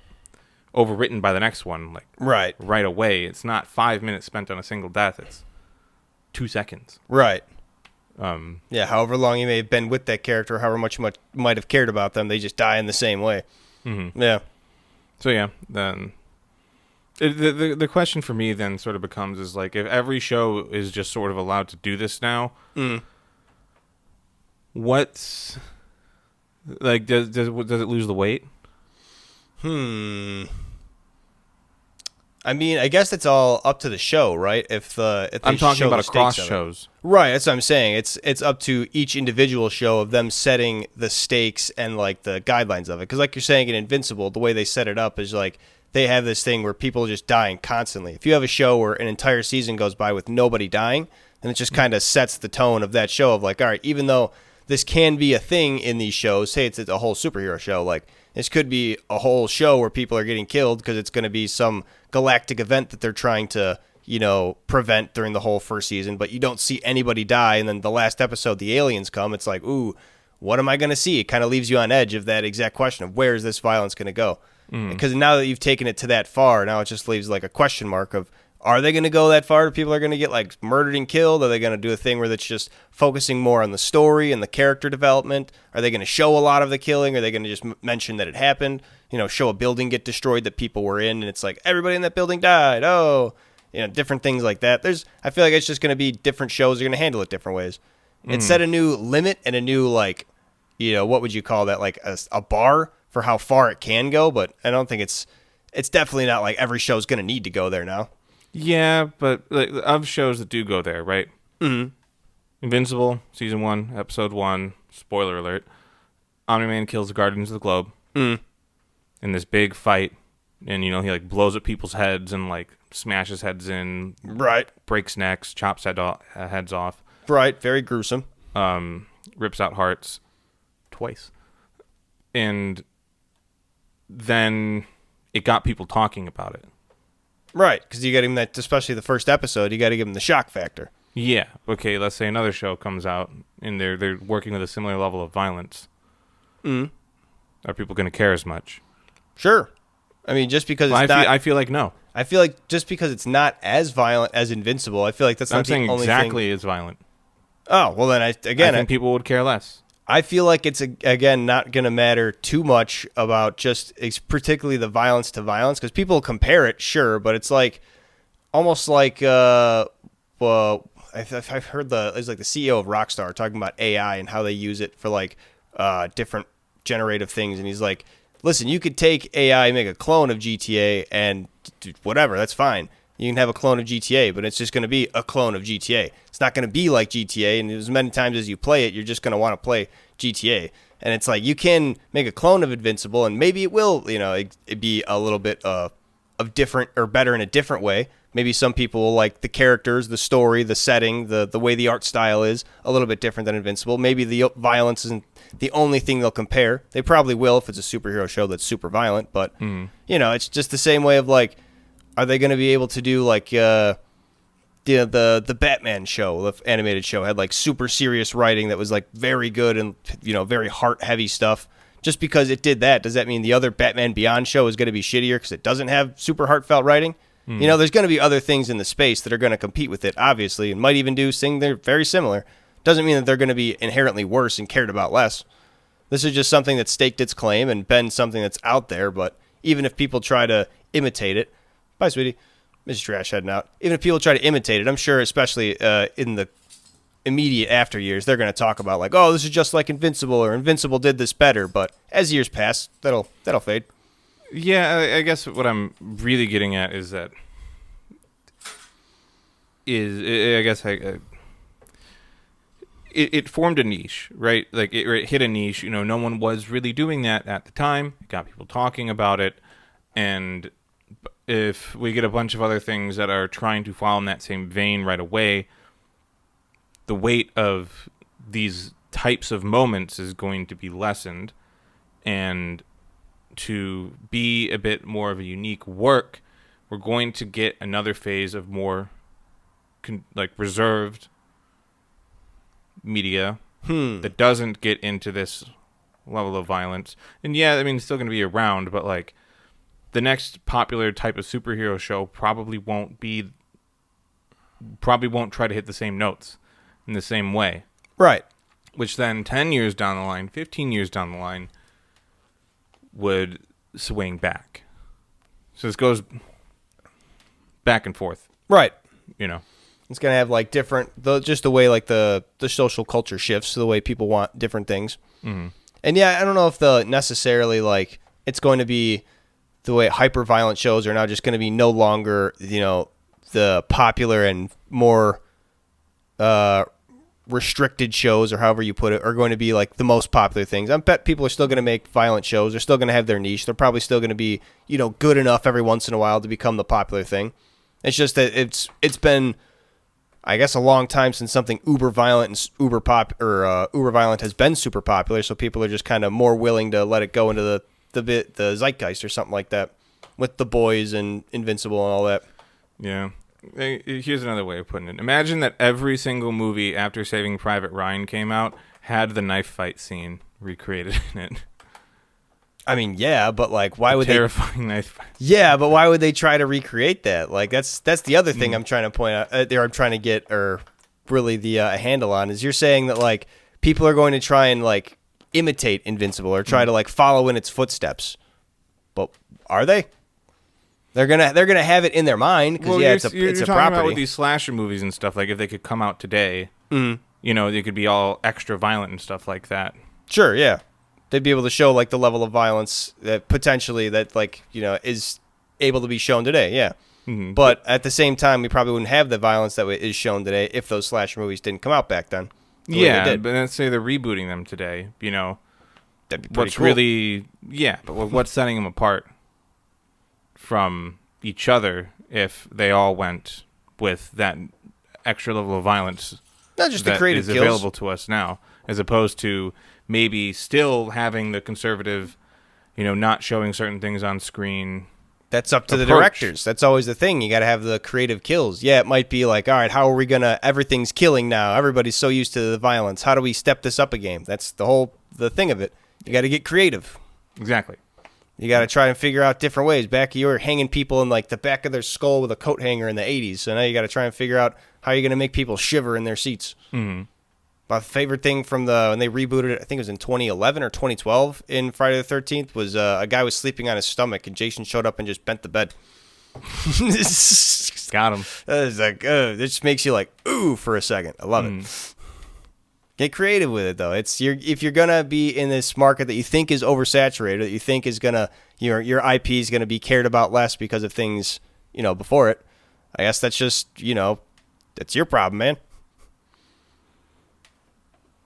overwritten by the next one, like right away. It's not 5 minutes spent on a single death, it's 2 seconds, right? Yeah, however long you may have been with that character, however much you might have cared about them, they just die in the same way. Yeah. So yeah, then the question for me then sort of becomes is like, if every show is just sort of allowed to do this now, what's like, does it lose the weight? I mean, I guess it's all up to the show, right? If they I'm talking show about the across stakes of it. shows. Right, that's what I'm saying. It's up to each individual show of them setting the stakes and like the guidelines of it. Because like you're saying in Invincible, the way they set it up is like they have this thing where people are just dying constantly. If you have a show where an entire season goes by with nobody dying, then it just kind of sets the tone of that show of like, all right, even though this can be a thing in these shows, say it's a whole superhero show, like this could be a whole show where people are getting killed because it's going to be some galactic event that they're trying to, prevent during the whole first season, but you don't see anybody die. And then the last episode, the aliens come. It's like, ooh, what am I going to see? It kind of leaves you on edge of that exact question of where is this violence going to go? Because now that you've taken it to that far, now it just leaves like a question mark of, are they going to go that far? People are going to get like murdered and killed? Are they going to do a thing where it's just focusing more on the story and the character development? Are they going to show a lot of the killing? Are they going to just mention that it happened? Show a building get destroyed that people were in, and it's like everybody in that building died. Oh, different things like that. I feel like it's just going to be different shows are going to handle it different ways. It set a new limit and a new like, what would you call that? Like a bar for how far it can go, but I don't think it's definitely not like every show's going to need to go there now. Yeah, but like, of shows that do go there, right? Mm-hmm. Invincible, Season 1, Episode 1, spoiler alert, Omni-Man kills the Guardians of the Globe in this big fight, and, he, like, blows at people's heads and, like, smashes heads in, right? Breaks necks, chops heads off. Right, very gruesome. Rips out hearts twice. And then it got people talking about it. Right, because you got him that, especially the first episode, you got to give him the shock factor. Yeah. Okay, let's say another show comes out and they're working with a similar level of violence. Are people going to care as much? Sure. I mean, just because it's I feel like no. I feel like just because it's not as violent as Invincible, I feel like that's not the only thing. I'm saying exactly as violent. Oh, well then, I think people would care less. I feel like it's, again, not going to matter too much about it's particularly the violence to violence, because people compare it, sure, but it's like almost like, I've heard it's like the CEO of Rockstar talking about AI and how they use it for like different generative things, and he's like, listen, you could take AI, make a clone of GTA, and whatever, that's fine. You can have a clone of GTA, but it's just going to be a clone of GTA. It's not going to be like GTA, and as many times as you play it, you're just going to want to play GTA. And it's like, you can make a clone of Invincible, and maybe it will, it be a little bit of different or better in a different way. Maybe some people will like the characters, the story, the setting, the way the art style is a little bit different than Invincible. Maybe the violence isn't the only thing they'll compare. They probably will if it's a superhero show that's super violent, but, it's just the same way of like, are they going to be able to do like the Batman show, the animated show, had like super serious writing that was like very good and very heart heavy stuff? Just because it did that, does that mean the other Batman Beyond show is going to be shittier because it doesn't have super heartfelt writing? There's going to be other things in the space that are going to compete with it, obviously, and might even do things they're very similar. Doesn't mean that they're going to be inherently worse and cared about less. This is just something that staked its claim and been something that's out there, but even if people try to imitate it, bye, sweetie. Mrs. Trash heading out. Even if people try to imitate it, I'm sure, especially in the immediate after years, they're going to talk about like, oh, this is just like Invincible, or Invincible did this better. But as years pass, that'll fade. Yeah, I guess what I'm really getting at is that it formed a niche, right? Like it hit a niche. No one was really doing that at the time. It got people talking about it, and if we get a bunch of other things that are trying to follow in that same vein right away, the weight of these types of moments is going to be lessened, and to be a bit more of a unique work, we're going to get another phase of more reserved media that doesn't get into this level of violence. And yeah, I mean, it's still going to be around, but like the next popular type of superhero show probably won't try to hit the same notes in the same way. Right. Which then 10 years down the line, 15 years down the line would swing back. So this goes back and forth. Right. It's going to have like different, just the way like the social culture shifts, the way people want different things. Mm-hmm. And yeah, I don't know if necessarily like it's going to be the way hyper-violent shows are now just going to be no longer, the popular and more restricted shows, or however you put it, are going to be like the most popular things. I bet people are still going to make violent shows. They're still going to have their niche. They're probably still going to be, good enough every once in a while to become the popular thing. It's just that it's been, I guess, a long time since something uber violent and uber violent has been super popular. So people are just kind of more willing to let it go into the zeitgeist or something like that, with The Boys and Invincible and all that. Yeah. Here's another way of putting it. Imagine that every single movie after Saving Private Ryan came out had the knife fight scene recreated in it. I mean, yeah, but like, why would terrifying knife fight? Yeah, but why would they try to recreate that? Like, that's the other thing I'm trying to point out. I'm trying to get, or really the handle on, is you're saying that like people are going to try and like imitate Invincible or try to like follow in its footsteps. But are they? They're gonna have it in their mind because it's a talking property. About with these slasher movies and stuff, like if they could come out today, they could be all extra violent and stuff like that. Sure, yeah, they'd be able to show like the level of violence that potentially that like is able to be shown today. Yeah, but at the same time, we probably wouldn't have the violence that is shown today if those slasher movies didn't come out back then. Yeah, but let's say they're rebooting them today. That'd be pretty cool. But what's setting them apart from each other if they all went with that extra level of violence not just the creative is kills available to us now, as opposed to maybe still having the conservative, not showing certain things on screen. That's up to the directors. That's always the thing. You got to have the creative kills. Yeah, it might be like, all right, how are we gonna? Everything's killing now. Everybody's so used to the violence. How do we step this up a game? That's the thing of it. You got to get creative. Exactly. You got to try and figure out different ways. Back you were hanging people in like the back of their skull with a coat hanger in the 80s. So now you got to try and figure out how you're going to make people shiver in their seats. Mm-hmm. My favorite thing from when they rebooted it, I think it was in 2011 or 2012 in Friday the 13th, was a guy was sleeping on his stomach and Jason showed up and just bent the bed. Got him. It's like, it just makes you like, ooh, for a second. I love it. Get creative with it, though. If you're gonna be in this market that you think is oversaturated, that you think is gonna your IP is gonna be cared about less because of things before it. I guess that's just that's your problem, man.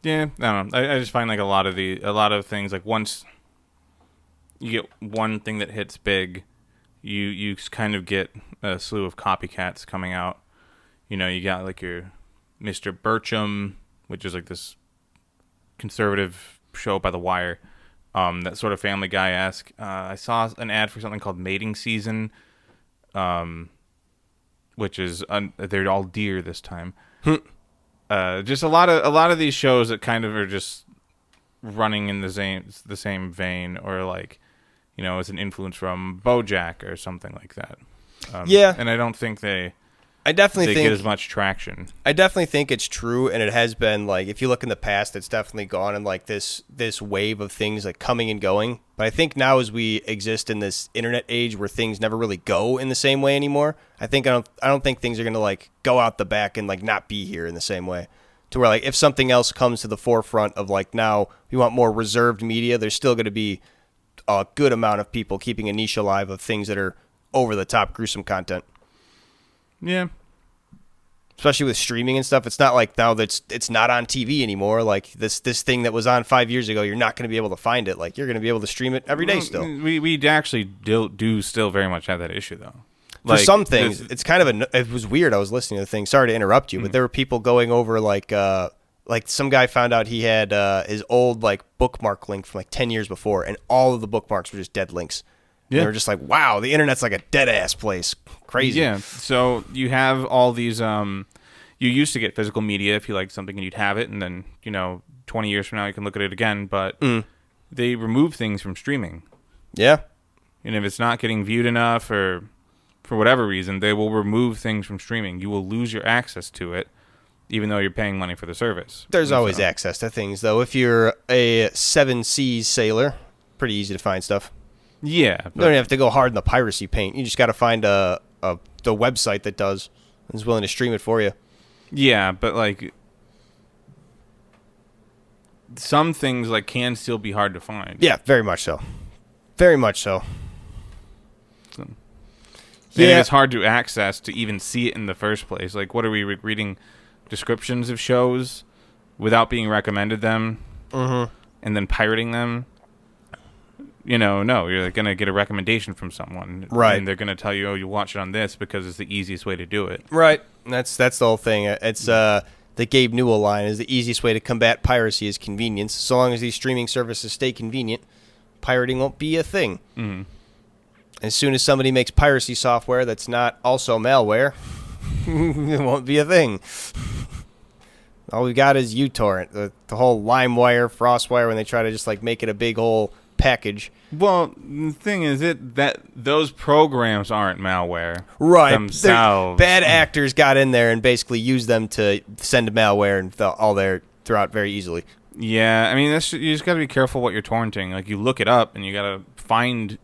Yeah, I don't know. I just find like a lot of things, like once you get one thing that hits big, you kind of get a slew of copycats coming out. You got like your Mr. Burcham, which is like this conservative show by The Wire, that sort of Family Guy-esque. I saw an ad for something called Mating Season, which is they're all deer this time. Just a lot of these shows that kind of are just running in the same vein, or like as an influence from BoJack or something like that. And I don't think they definitely get as much traction. I definitely think it's true, and it has been like, if you look in the past, it's definitely gone in like this wave of things like coming and going. But I think now, as we exist in this internet age where things never really go in the same way anymore, I don't think things are gonna like go out the back and like not be here in the same way. To where like if something else comes to the forefront of like, now we want more reserved media, there's still gonna be a good amount of people keeping a niche alive of things that are over the top gruesome content. Yeah. Especially with streaming and stuff, it's not like now that it's not on TV anymore. Like this thing that was on 5 years ago, you're not going to be able to find it. Like you're going to be able to stream it every day still. We actually do still very much have that issue though. For some things, it's kind of it was weird. I was listening to the thing. Sorry to interrupt you, but there were people going over like some guy found out he had his old like bookmark link from like 10 years before, and all of the bookmarks were just dead links. Yeah. They were just like, wow, the internet's like a dead-ass place. Crazy. Yeah, so you have all these... you used to get physical media if you liked something and you'd have it, and then, 20 years from now you can look at it again, but they remove things from streaming. Yeah. And if it's not getting viewed enough, or for whatever reason, they will remove things from streaming. You will lose your access to it, even though you're paying money for the service. There's always access to things, though. If you're a 7 Seas sailor, pretty easy to find stuff. Yeah. You don't even have to go hard in the piracy paint. You just got to find the website that is willing to stream it for you. Yeah, but like some things like can still be hard to find. Yeah, very much so. Very much so. And Yeah. it's hard to access to even see it in the first place. Like, what are we reading descriptions of shows without being recommended them and then pirating them? No, you're going to get a recommendation from someone. Right. And they're going to tell you, oh, you watch it on this because it's the easiest way to do it. Right. That's the whole thing. It's the Gabe Newell line is the easiest way to combat piracy is convenience. So long as these streaming services stay convenient, pirating won't be a thing. Mm-hmm. As soon as somebody makes piracy software that's not also malware, it won't be a thing. All we got is uTorrent, the whole LimeWire, FrostWire, when they try to just like make it a big whole package. Well, the thing is that those programs aren't malware themselves. Bad actors got in there and basically used them to send malware and all there throughout very easily. Yeah, I mean, you just got to be careful what you're torrenting. Like, you look it up and you got to find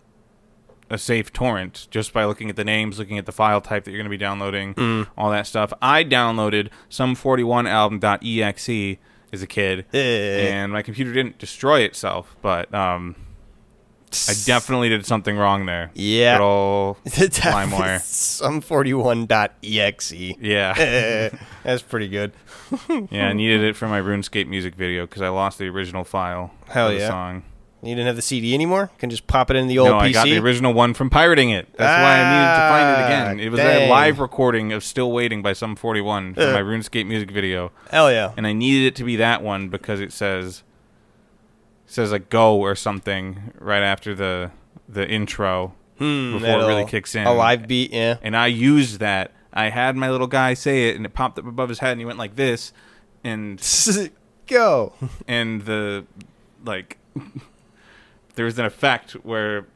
a safe torrent just by looking at the names, looking at the file type that you're going to be downloading, all that stuff. I downloaded Sum41album.exe as a kid, and my computer didn't destroy itself, but I definitely did something wrong there. Yeah. Good old LimeWire. Sum41.exe. Yeah. That's pretty good. Yeah, I needed it for my RuneScape music video because I lost the original file Hell of the yeah. song. You didn't have the CD anymore? Can just pop it in the old PC? No, I got the original one from pirating it. That's why I needed to find it again. It was a live recording of Still Waiting by Sum41 for my RuneScape music video. Hell yeah. And I needed it to be that one because it says like go or something right after the intro before it really kicks in. A live beat, yeah. And I used that. I had my little guy say it, and it popped up above his head, and he went like this, and go. And there was an effect where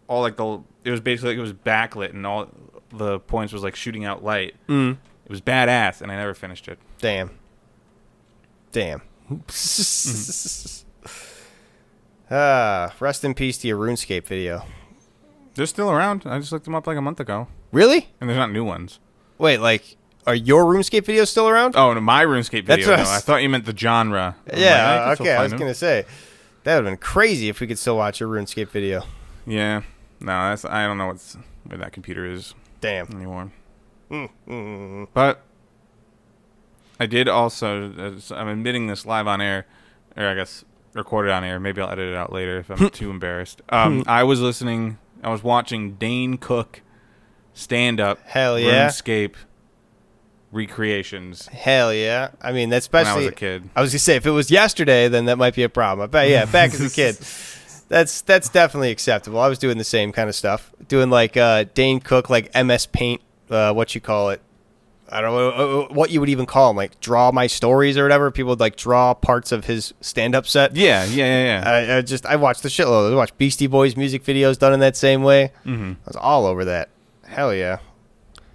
all like it was basically like it was backlit, and all the points was like shooting out light. It was badass, and I never finished it. Damn. Rest in peace to your RuneScape video. They're still around. I just looked them up like a month ago. Really? And there's not new ones. Wait, like, are your RuneScape videos still around? Oh, no, my RuneScape video. That's what I thought you meant the genre. Yeah, okay. I was going to say, that would have been crazy if we could still watch your RuneScape video. Yeah. No, I don't know where that computer is. Damn. Anymore. But I did also, I'm admitting this live on air, or I guess recorded on air. Maybe I'll edit it out later if I'm too embarrassed. I was watching Dane Cook stand-up Hell yeah. RuneScape recreations. Hell yeah. I mean, that's especially... when I was a kid. I was going to say, if it was yesterday, then that might be a problem. But yeah, back as a kid. That's definitely acceptable. I was doing the same kind of stuff. Doing like Dane Cook, like MS Paint, what you call it. I don't know what you would even call him, like draw my stories or whatever. People would like draw parts of his stand-up set. Yeah. I watched the shitload. I watched Beastie Boys music videos done in that same way. Mm-hmm. I was all over that. Hell yeah.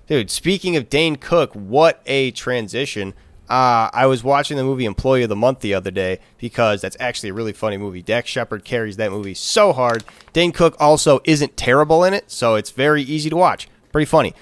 Dude, speaking of Dane Cook, what a transition. I was watching the movie Employee of the Month the other day because that's actually a really funny movie. Dax Shepard carries that movie so hard. Dane Cook also isn't terrible in it, so it's very easy to watch. Pretty funny.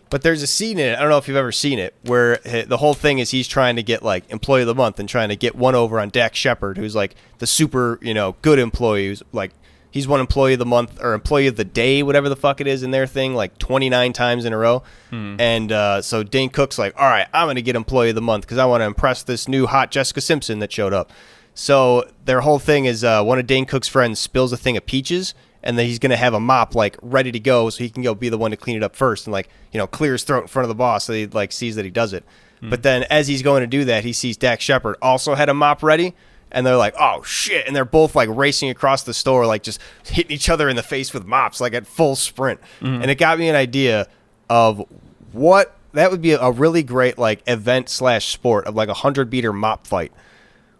But there's a scene in it, I don't know if you've ever seen it, where the whole thing is he's trying to get, like, Employee of the Month and trying to get one over on Dax Shepard, who's, like, the super, good employee who's, like, he's won Employee of the Month or Employee of the Day, whatever the fuck it is in their thing, like 29 times in a row. And so Dane Cook's like, all right, I'm going to get Employee of the Month because I want to impress this new hot Jessica Simpson that showed up. So their whole thing is one of Dane Cook's friends spills a thing of peaches, and then he's going to have a mop, like, ready to go so he can go be the one to clean it up first and, like, clear his throat in front of the boss so he, like, sees that he does it. But then as he's going to do that, he sees Dax Shepard also had a mop ready, and they're like, oh, shit, and they're both, like, racing across the store, like, just hitting each other in the face with mops, like, at full sprint. And it got me an idea of what that would be a really great, like, event/sport of, like, a 100-meter mop fight,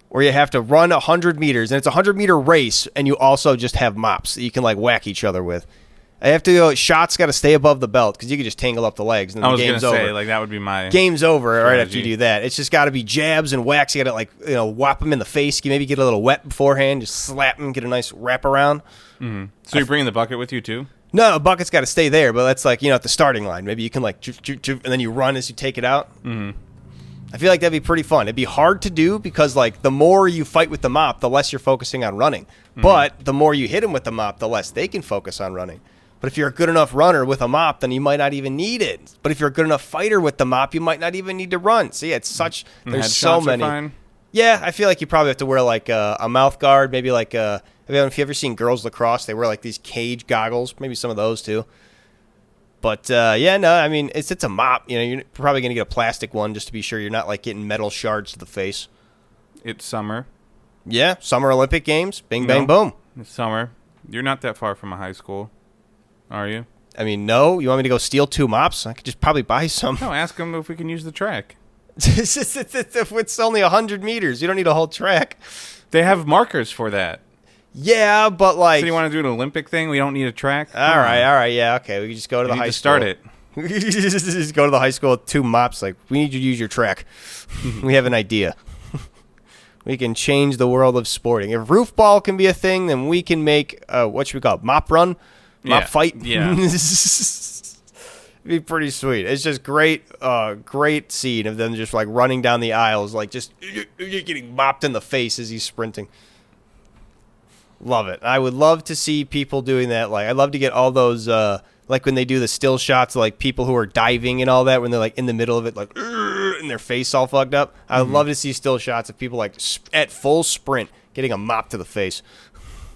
where you have to run 100 meters, and it's a 100-meter race, and you also just have mops that you can, like, whack each other with. I have to go, shots got to stay above the belt, because you can just tangle up the legs, and then the game's over. I was going to say, like, that would be my game's over strategy. Right after you do that. It's just got to be jabs and whacks. You got to, like, whop them in the face. You maybe get a little wet beforehand, just slap them, get a nice wrap around. So you're bringing the bucket with you, too? No, a bucket's got to stay there, but that's, like, at the starting line. Maybe you can, like, and then you run as you take it out. I feel like that'd be pretty fun. It'd be hard to do because, like, the more you fight with the mop, the less you're focusing on running. But the more you hit them with the mop, the less they can focus on running. But But if you're a good enough runner with a mop, then you might not even need it. But if you're a good enough fighter with the mop, you might not even need to run. See, it's such... There's so many. Fine. Yeah, I feel like you probably have to wear like a mouth guard, maybe like if you ever seen girls lacrosse, they wear like these cage goggles, maybe some of those too. But yeah, no, I mean it's a mop. You know, you're probably gonna get a plastic one just to be sure you're not like getting metal shards to the face. It's summer. Yeah, Summer Olympic Games, bing bang boom. It's summer. You're not that far from a high school, are you? I mean, no. You want me to go steal 2 mops? I could just probably buy some. No, ask them if we can use the track. It's only 100 meters. You don't need a whole track. They have markers for that. Yeah, but like... So you want to do an Olympic thing? We don't need a track? All right, yeah, okay. We can just go to the high school. Start it. We just go to the high school with 2 mops. Like, we need you to use your track. We have an idea. We can change the world of sporting. If roof ball can be a thing, then we can make, what should we call it, mop run? Mop fight? Yeah. It'd be pretty sweet. It's just great scene of them just like running down the aisles, like just you're getting mopped in the face as he's sprinting. Love it. I would love to see people doing that. Like, I'd love to get all those, like when they do the still shots of like people who are diving and all that, when they're like in the middle of it, like, and their face all fucked up. I would love to see still shots of people like at full sprint getting a mop to the face.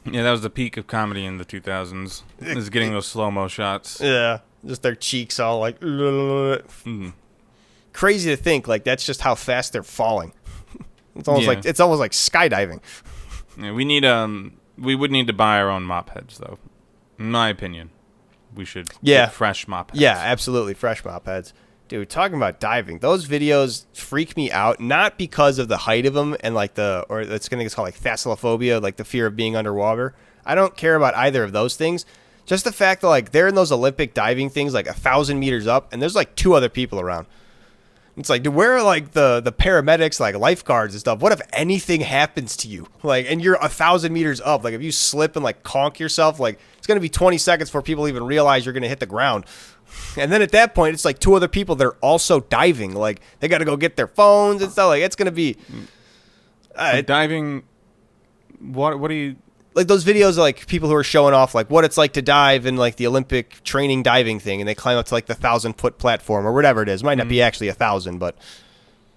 Yeah, that was the peak of comedy in the 2000s. Is getting those slow-mo shots. Yeah. Just their cheeks all like... Crazy to think, like, that's just how fast they're falling. It's almost like skydiving. Yeah, we would need to buy our own mop heads, though. In my opinion. We should get fresh mop heads. Yeah, absolutely, fresh mop heads. Dude, talking about diving, those videos freak me out, not because of the height of them and like or it's going to get called like thalassophobia, like the fear of being underwater. I don't care about either of those things. Just the fact that like they're in those Olympic diving things like 1,000 meters up and there's like 2 other people around. It's like, dude, where are like the paramedics, like lifeguards and stuff? What if anything happens to you? Like, and you're 1,000 meters up. Like if you slip and like conk yourself, like it's going to be 20 seconds before people even realize you're going to hit the ground. And then at that point, it's like 2 other people that are also diving. Like they got to go get their phones and stuff. Like it's going to be diving. What do you like those videos of like people who are showing off like what it's like to dive in like the Olympic training diving thing, and they climb up to like the 1,000-foot platform or whatever it is. It might not be actually 1,000, but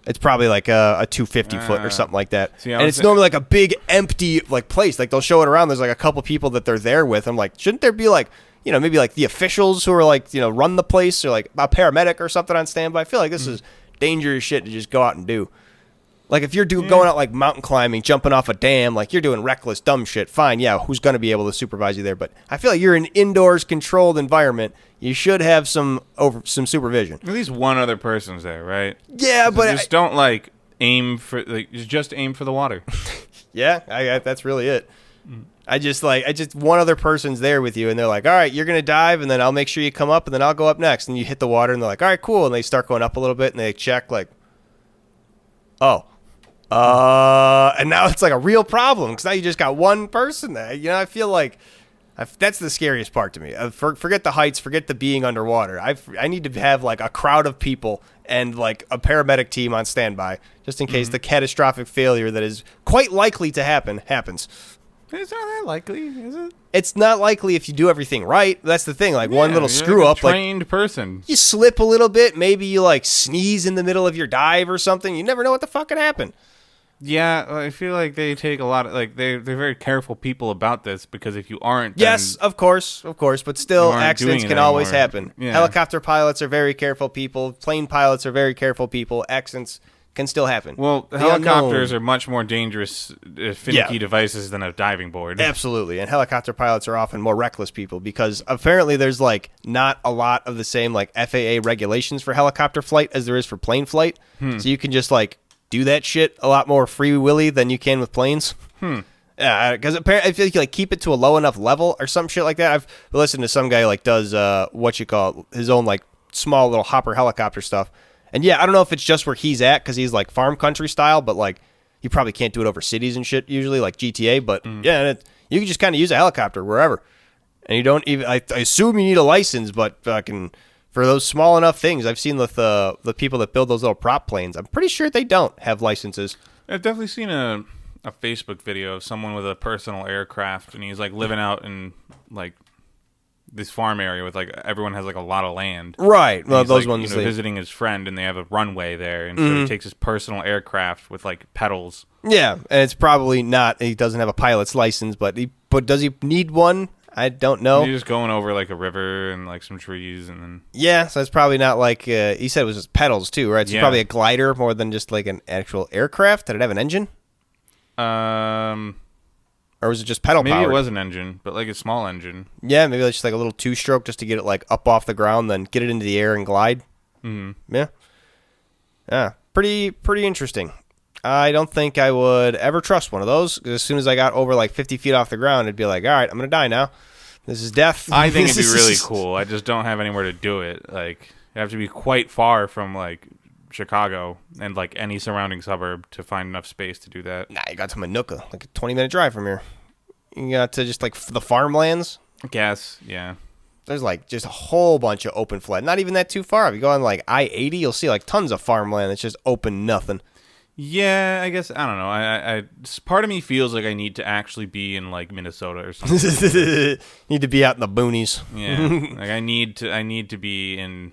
it's probably like a 250-foot or something like that. See, and it's normally like a big empty like place. Like they'll show it around. There's like a couple people that they're there with. I'm like, shouldn't there be like, you know, maybe like the officials who are like, you know, run the place, or like a paramedic or something on standby? I feel like this is dangerous shit to just go out and do. Like if you're going out like mountain climbing, jumping off a dam, like you're doing reckless, dumb shit, fine, yeah, who's going to be able to supervise you there? But I feel like you're in an indoors controlled environment. You should have some supervision. At least one other person's there, right? Yeah, but just don't like aim for just aim for the water. Yeah, that's really it. I just one other person's there with you, and they're like, all right, you're going to dive, and then I'll make sure you come up, and then I'll go up next. And you hit the water, and they're like, all right, cool. And they start going up a little bit, and they check like, oh. And now it's like a real problem because now you just got one person there. You know, I feel like that's the scariest part to me. Forget the heights, forget the being underwater. I need to have like a crowd of people and like a paramedic team on standby just in case the catastrophic failure that is quite likely to happen happens. It's not that likely, is it? It's not likely if you do everything right. That's the thing. Like one little screw up, trained person. You slip a little bit. Maybe you like sneeze in the middle of your dive or something. You never know what the fuck could happen. Yeah, I feel like they take a lot of like they're very careful people about this because if you aren't, yes, of course, but still accidents can always happen. Yeah. Helicopter pilots are very careful people. Plane pilots are very careful people. Accidents can still happen. Well, helicopters are much more dangerous, finicky devices than a diving board. Absolutely, and helicopter pilots are often more reckless people because apparently there's like not a lot of the same like FAA regulations for helicopter flight as there is for plane flight. So you can just like do that shit a lot more free willy than you can with planes. Yeah, because apparently I feel like you like keep it to a low enough level or some shit like that. I've listened to some guy like does his own like small little hopper helicopter stuff. And yeah, I don't know if it's just where he's at because he's like farm country style, but like you probably can't do it over cities and shit usually like GTA. But yeah, you can just kind of use a helicopter wherever, and you don't even. I assume you need a license, but for those small enough things, I've seen with the people that build those little prop planes. I'm pretty sure they don't have licenses. I've definitely seen a Facebook video of someone with a personal aircraft, and he's like living out in like this farm area with like everyone has like a lot of land. Right. Well, He's those like, ones. you know, visiting his friend, and they have a runway there, and so he takes his personal aircraft with like pedals. Yeah, and it's probably not. He doesn't have a pilot's license, but does he need one? I don't know. He's just going over like a river and like some trees, and then Yeah, so it's probably not like he said it was just pedals too, right? So it's probably a glider more than just like an actual aircraft. Did it have an engine? Or was it just pedal powered? Maybe it was an engine, but like a small engine. Yeah, maybe it's just like a little 2-stroke just to get it like up off the ground, then get it into the air and glide. Yeah. Yeah, pretty interesting. I don't think I would ever trust one of those. 'Cause as soon as I got over like 50 feet off the ground, I'd be like, all right, I'm going to die now. This is death. I think it'd be really cool. I just don't have anywhere to do it. Like, you have to be quite far from like Chicago and like any surrounding suburb to find enough space to do that. Nah, you got to Manuka, like a 20-minute drive from here. You got to just like the farmlands. I guess, yeah. There's like just a whole bunch of open flat. Not even that too far. If you go on like I-80, you'll see like tons of farmland that's just open nothing. Yeah, I guess, I don't know. I part of me feels like I need to actually be in like Minnesota or something. Need to be out in the boonies. Yeah, like I need to be in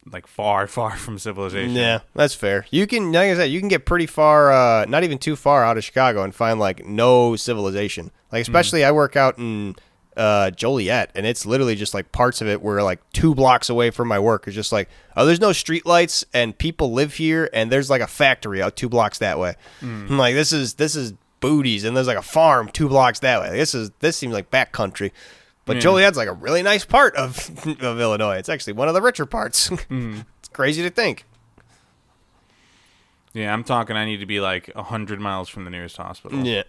like far from civilization. Yeah, that's fair. You can, like I said, you can get pretty far, not even too far out of Chicago and find like no civilization. Like especially I work out in Joliet, and it's literally just like parts of it where like 2 blocks away from my work is just like, oh, there's no street lights and people live here, and there's like a factory out 2 blocks that way. I'm like, this is booties, and there's like a farm 2 blocks that way. This seems like backcountry. But Joliet's like a really nice part of Illinois. It's actually one of the richer parts. It's crazy to think. Yeah, I'm talking I need to be like 100 miles from the nearest hospital. Yeah.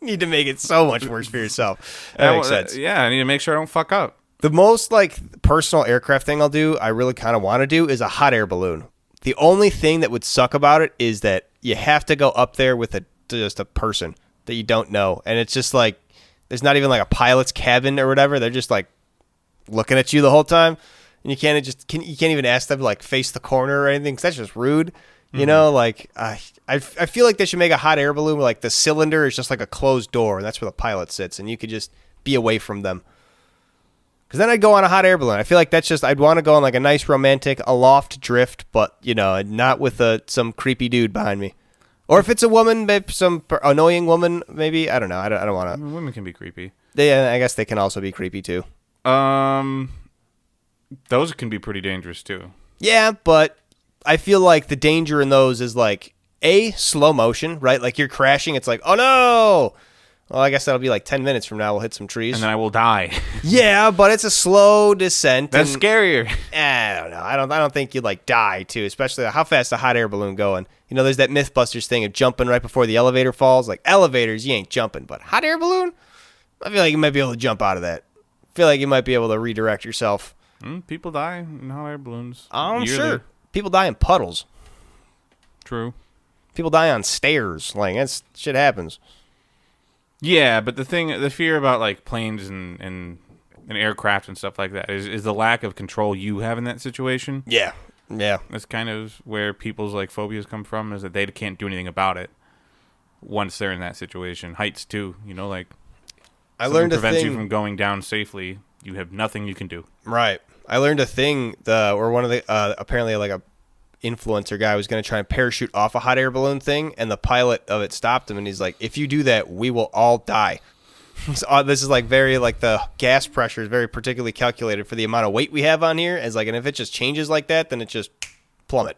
You need to make it so much worse for yourself. That makes sense. Yeah, I need to make sure I don't fuck up. The most like personal aircraft thing I'll do, I really kind of want to do, is a hot air balloon. The only thing that would suck about it is that you have to go up there with just a person that you don't know. And it's just like, there's not even like a pilot's cabin or whatever. They're just like looking at you the whole time. And you can't even ask them to like face the corner or anything, because that's just rude. You know, like I feel like they should make a hot air balloon where like the cylinder is just like a closed door, and that's where the pilot sits, and you could just be away from them. Because then I'd go on a hot air balloon. I feel like I'd want to go on like a nice romantic aloft drift, but you know, not with some creepy dude behind me. Or if it's a woman, maybe some annoying woman, maybe. I don't know. I don't want to. Women can be creepy. I guess they can also be creepy too. Those can be pretty dangerous too. Yeah, but I feel like the danger in those is like slow motion, right? Like you're crashing. It's like, oh no. Well, I guess that'll be like 10 minutes from now. We'll hit some trees. And then I will die. Yeah, but it's a slow descent. That's scarier. I don't know. I don't think you'd like die too, especially how fast a hot air balloon going. You know, there's that Mythbusters thing of jumping right before the elevator falls. Like elevators, you ain't jumping, but hot air balloon, I feel like you might be able to jump out of that. I feel like you might be able to redirect yourself. People die in hot air balloons. I'm sure. People die in puddles. True. People die on stairs. Like, that's shit happens. Yeah, but the fear about like planes and aircraft and stuff like that is the lack of control you have in that situation. Yeah. Yeah. That's kind of where people's like phobias come from, is that they can't do anything about it once they're in that situation. Heights too, you know, like I learned prevents you from going down safely. You have nothing you can do. Right. I learned a thing where one of the apparently like a influencer guy was going to try and parachute off a hot air balloon thing, and the pilot of it stopped him, and he's like, if you do that, we will all die. So, this is like very like the gas pressure is very particularly calculated for the amount of weight we have on here, as like, and if it just changes like that, then it just plummet.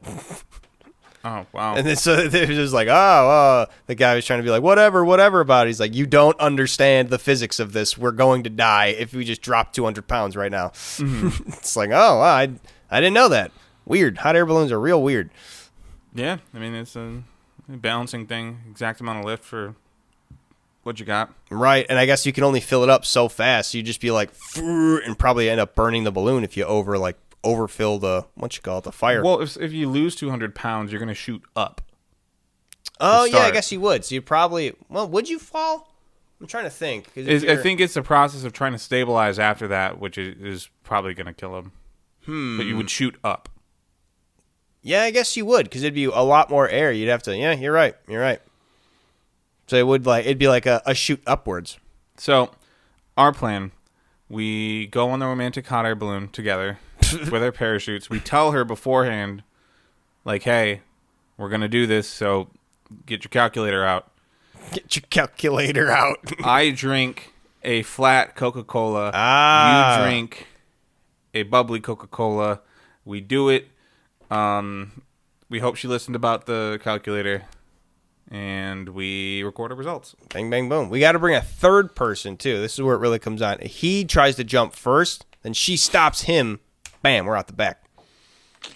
Oh, wow. And then so they're just like, the guy was trying to be like, whatever about it. He's like, you don't understand the physics of this. We're going to die if we just drop 200 pounds right now. Mm-hmm. It's like, I didn't know that. Weird. Hot air balloons are real weird. Yeah. I mean, it's a balancing thing. Exact amount of lift for what you got. Right. And I guess you can only fill it up so fast. So you just be like, and probably end up burning the balloon if you overfill the fire. Well, if you lose 200 pounds, you're going to shoot up. Oh, yeah, I guess you would. So you probably, would you fall? I'm trying to think. I think it's the process of trying to stabilize after that, which is probably going to kill him. But you would shoot up. Yeah, I guess you would, because it'd be a lot more air. You'd have to, yeah, you're right. So it'd be like a shoot upwards. So our plan We go on the romantic hot air balloon together with our parachutes. We tell her beforehand, like, hey, we're going to do this, so get your calculator out. Get your calculator out. I drink a flat Coca-Cola. You drink a bubbly Coca-Cola. We do it. We hope she listened about the calculator. And we record our results. Bang, bang, boom. We got to bring a third person, too. This is where it really comes on. He tries to jump first, then she stops him. Bam, we're out the back.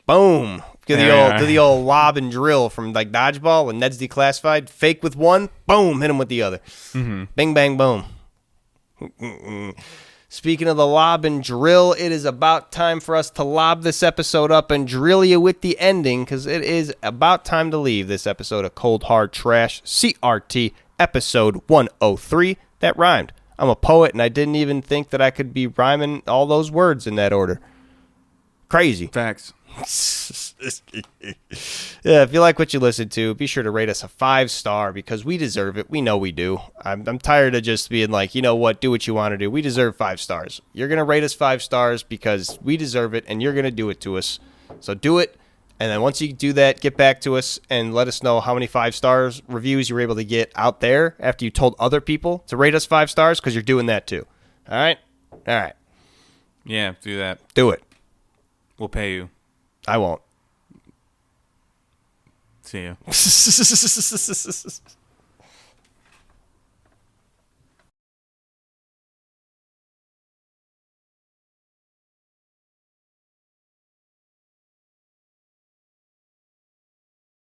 Boom. Do the old lob and drill from like dodgeball when Ned's declassified. Fake with one. Boom. Hit him with the other. Mm-hmm. Bang, bang, boom. Speaking of the lob and drill, it is about time for us to lob this episode up and drill you with the ending, because it is about time to leave this episode of Cold Hard Trash, CRT, episode 103. That rhymed. I'm a poet, and I didn't even think that I could be rhyming all those words in that order. Crazy. Facts. Yeah, if you like what you listen to, be sure to rate us a 5-star, because we deserve it. We know we do. I'm tired of just being like, you know what, do what you want to do. We deserve 5 stars. You're going to rate us 5 stars because we deserve it, and you're going to do it to us. So do it, and then once you do that, get back to us and let us know how many 5-stars reviews you were able to get out there after you told other people to rate us 5 stars, because you're doing that too. All right? All right. Yeah, do that. Do it. We'll pay you. I won't. See you.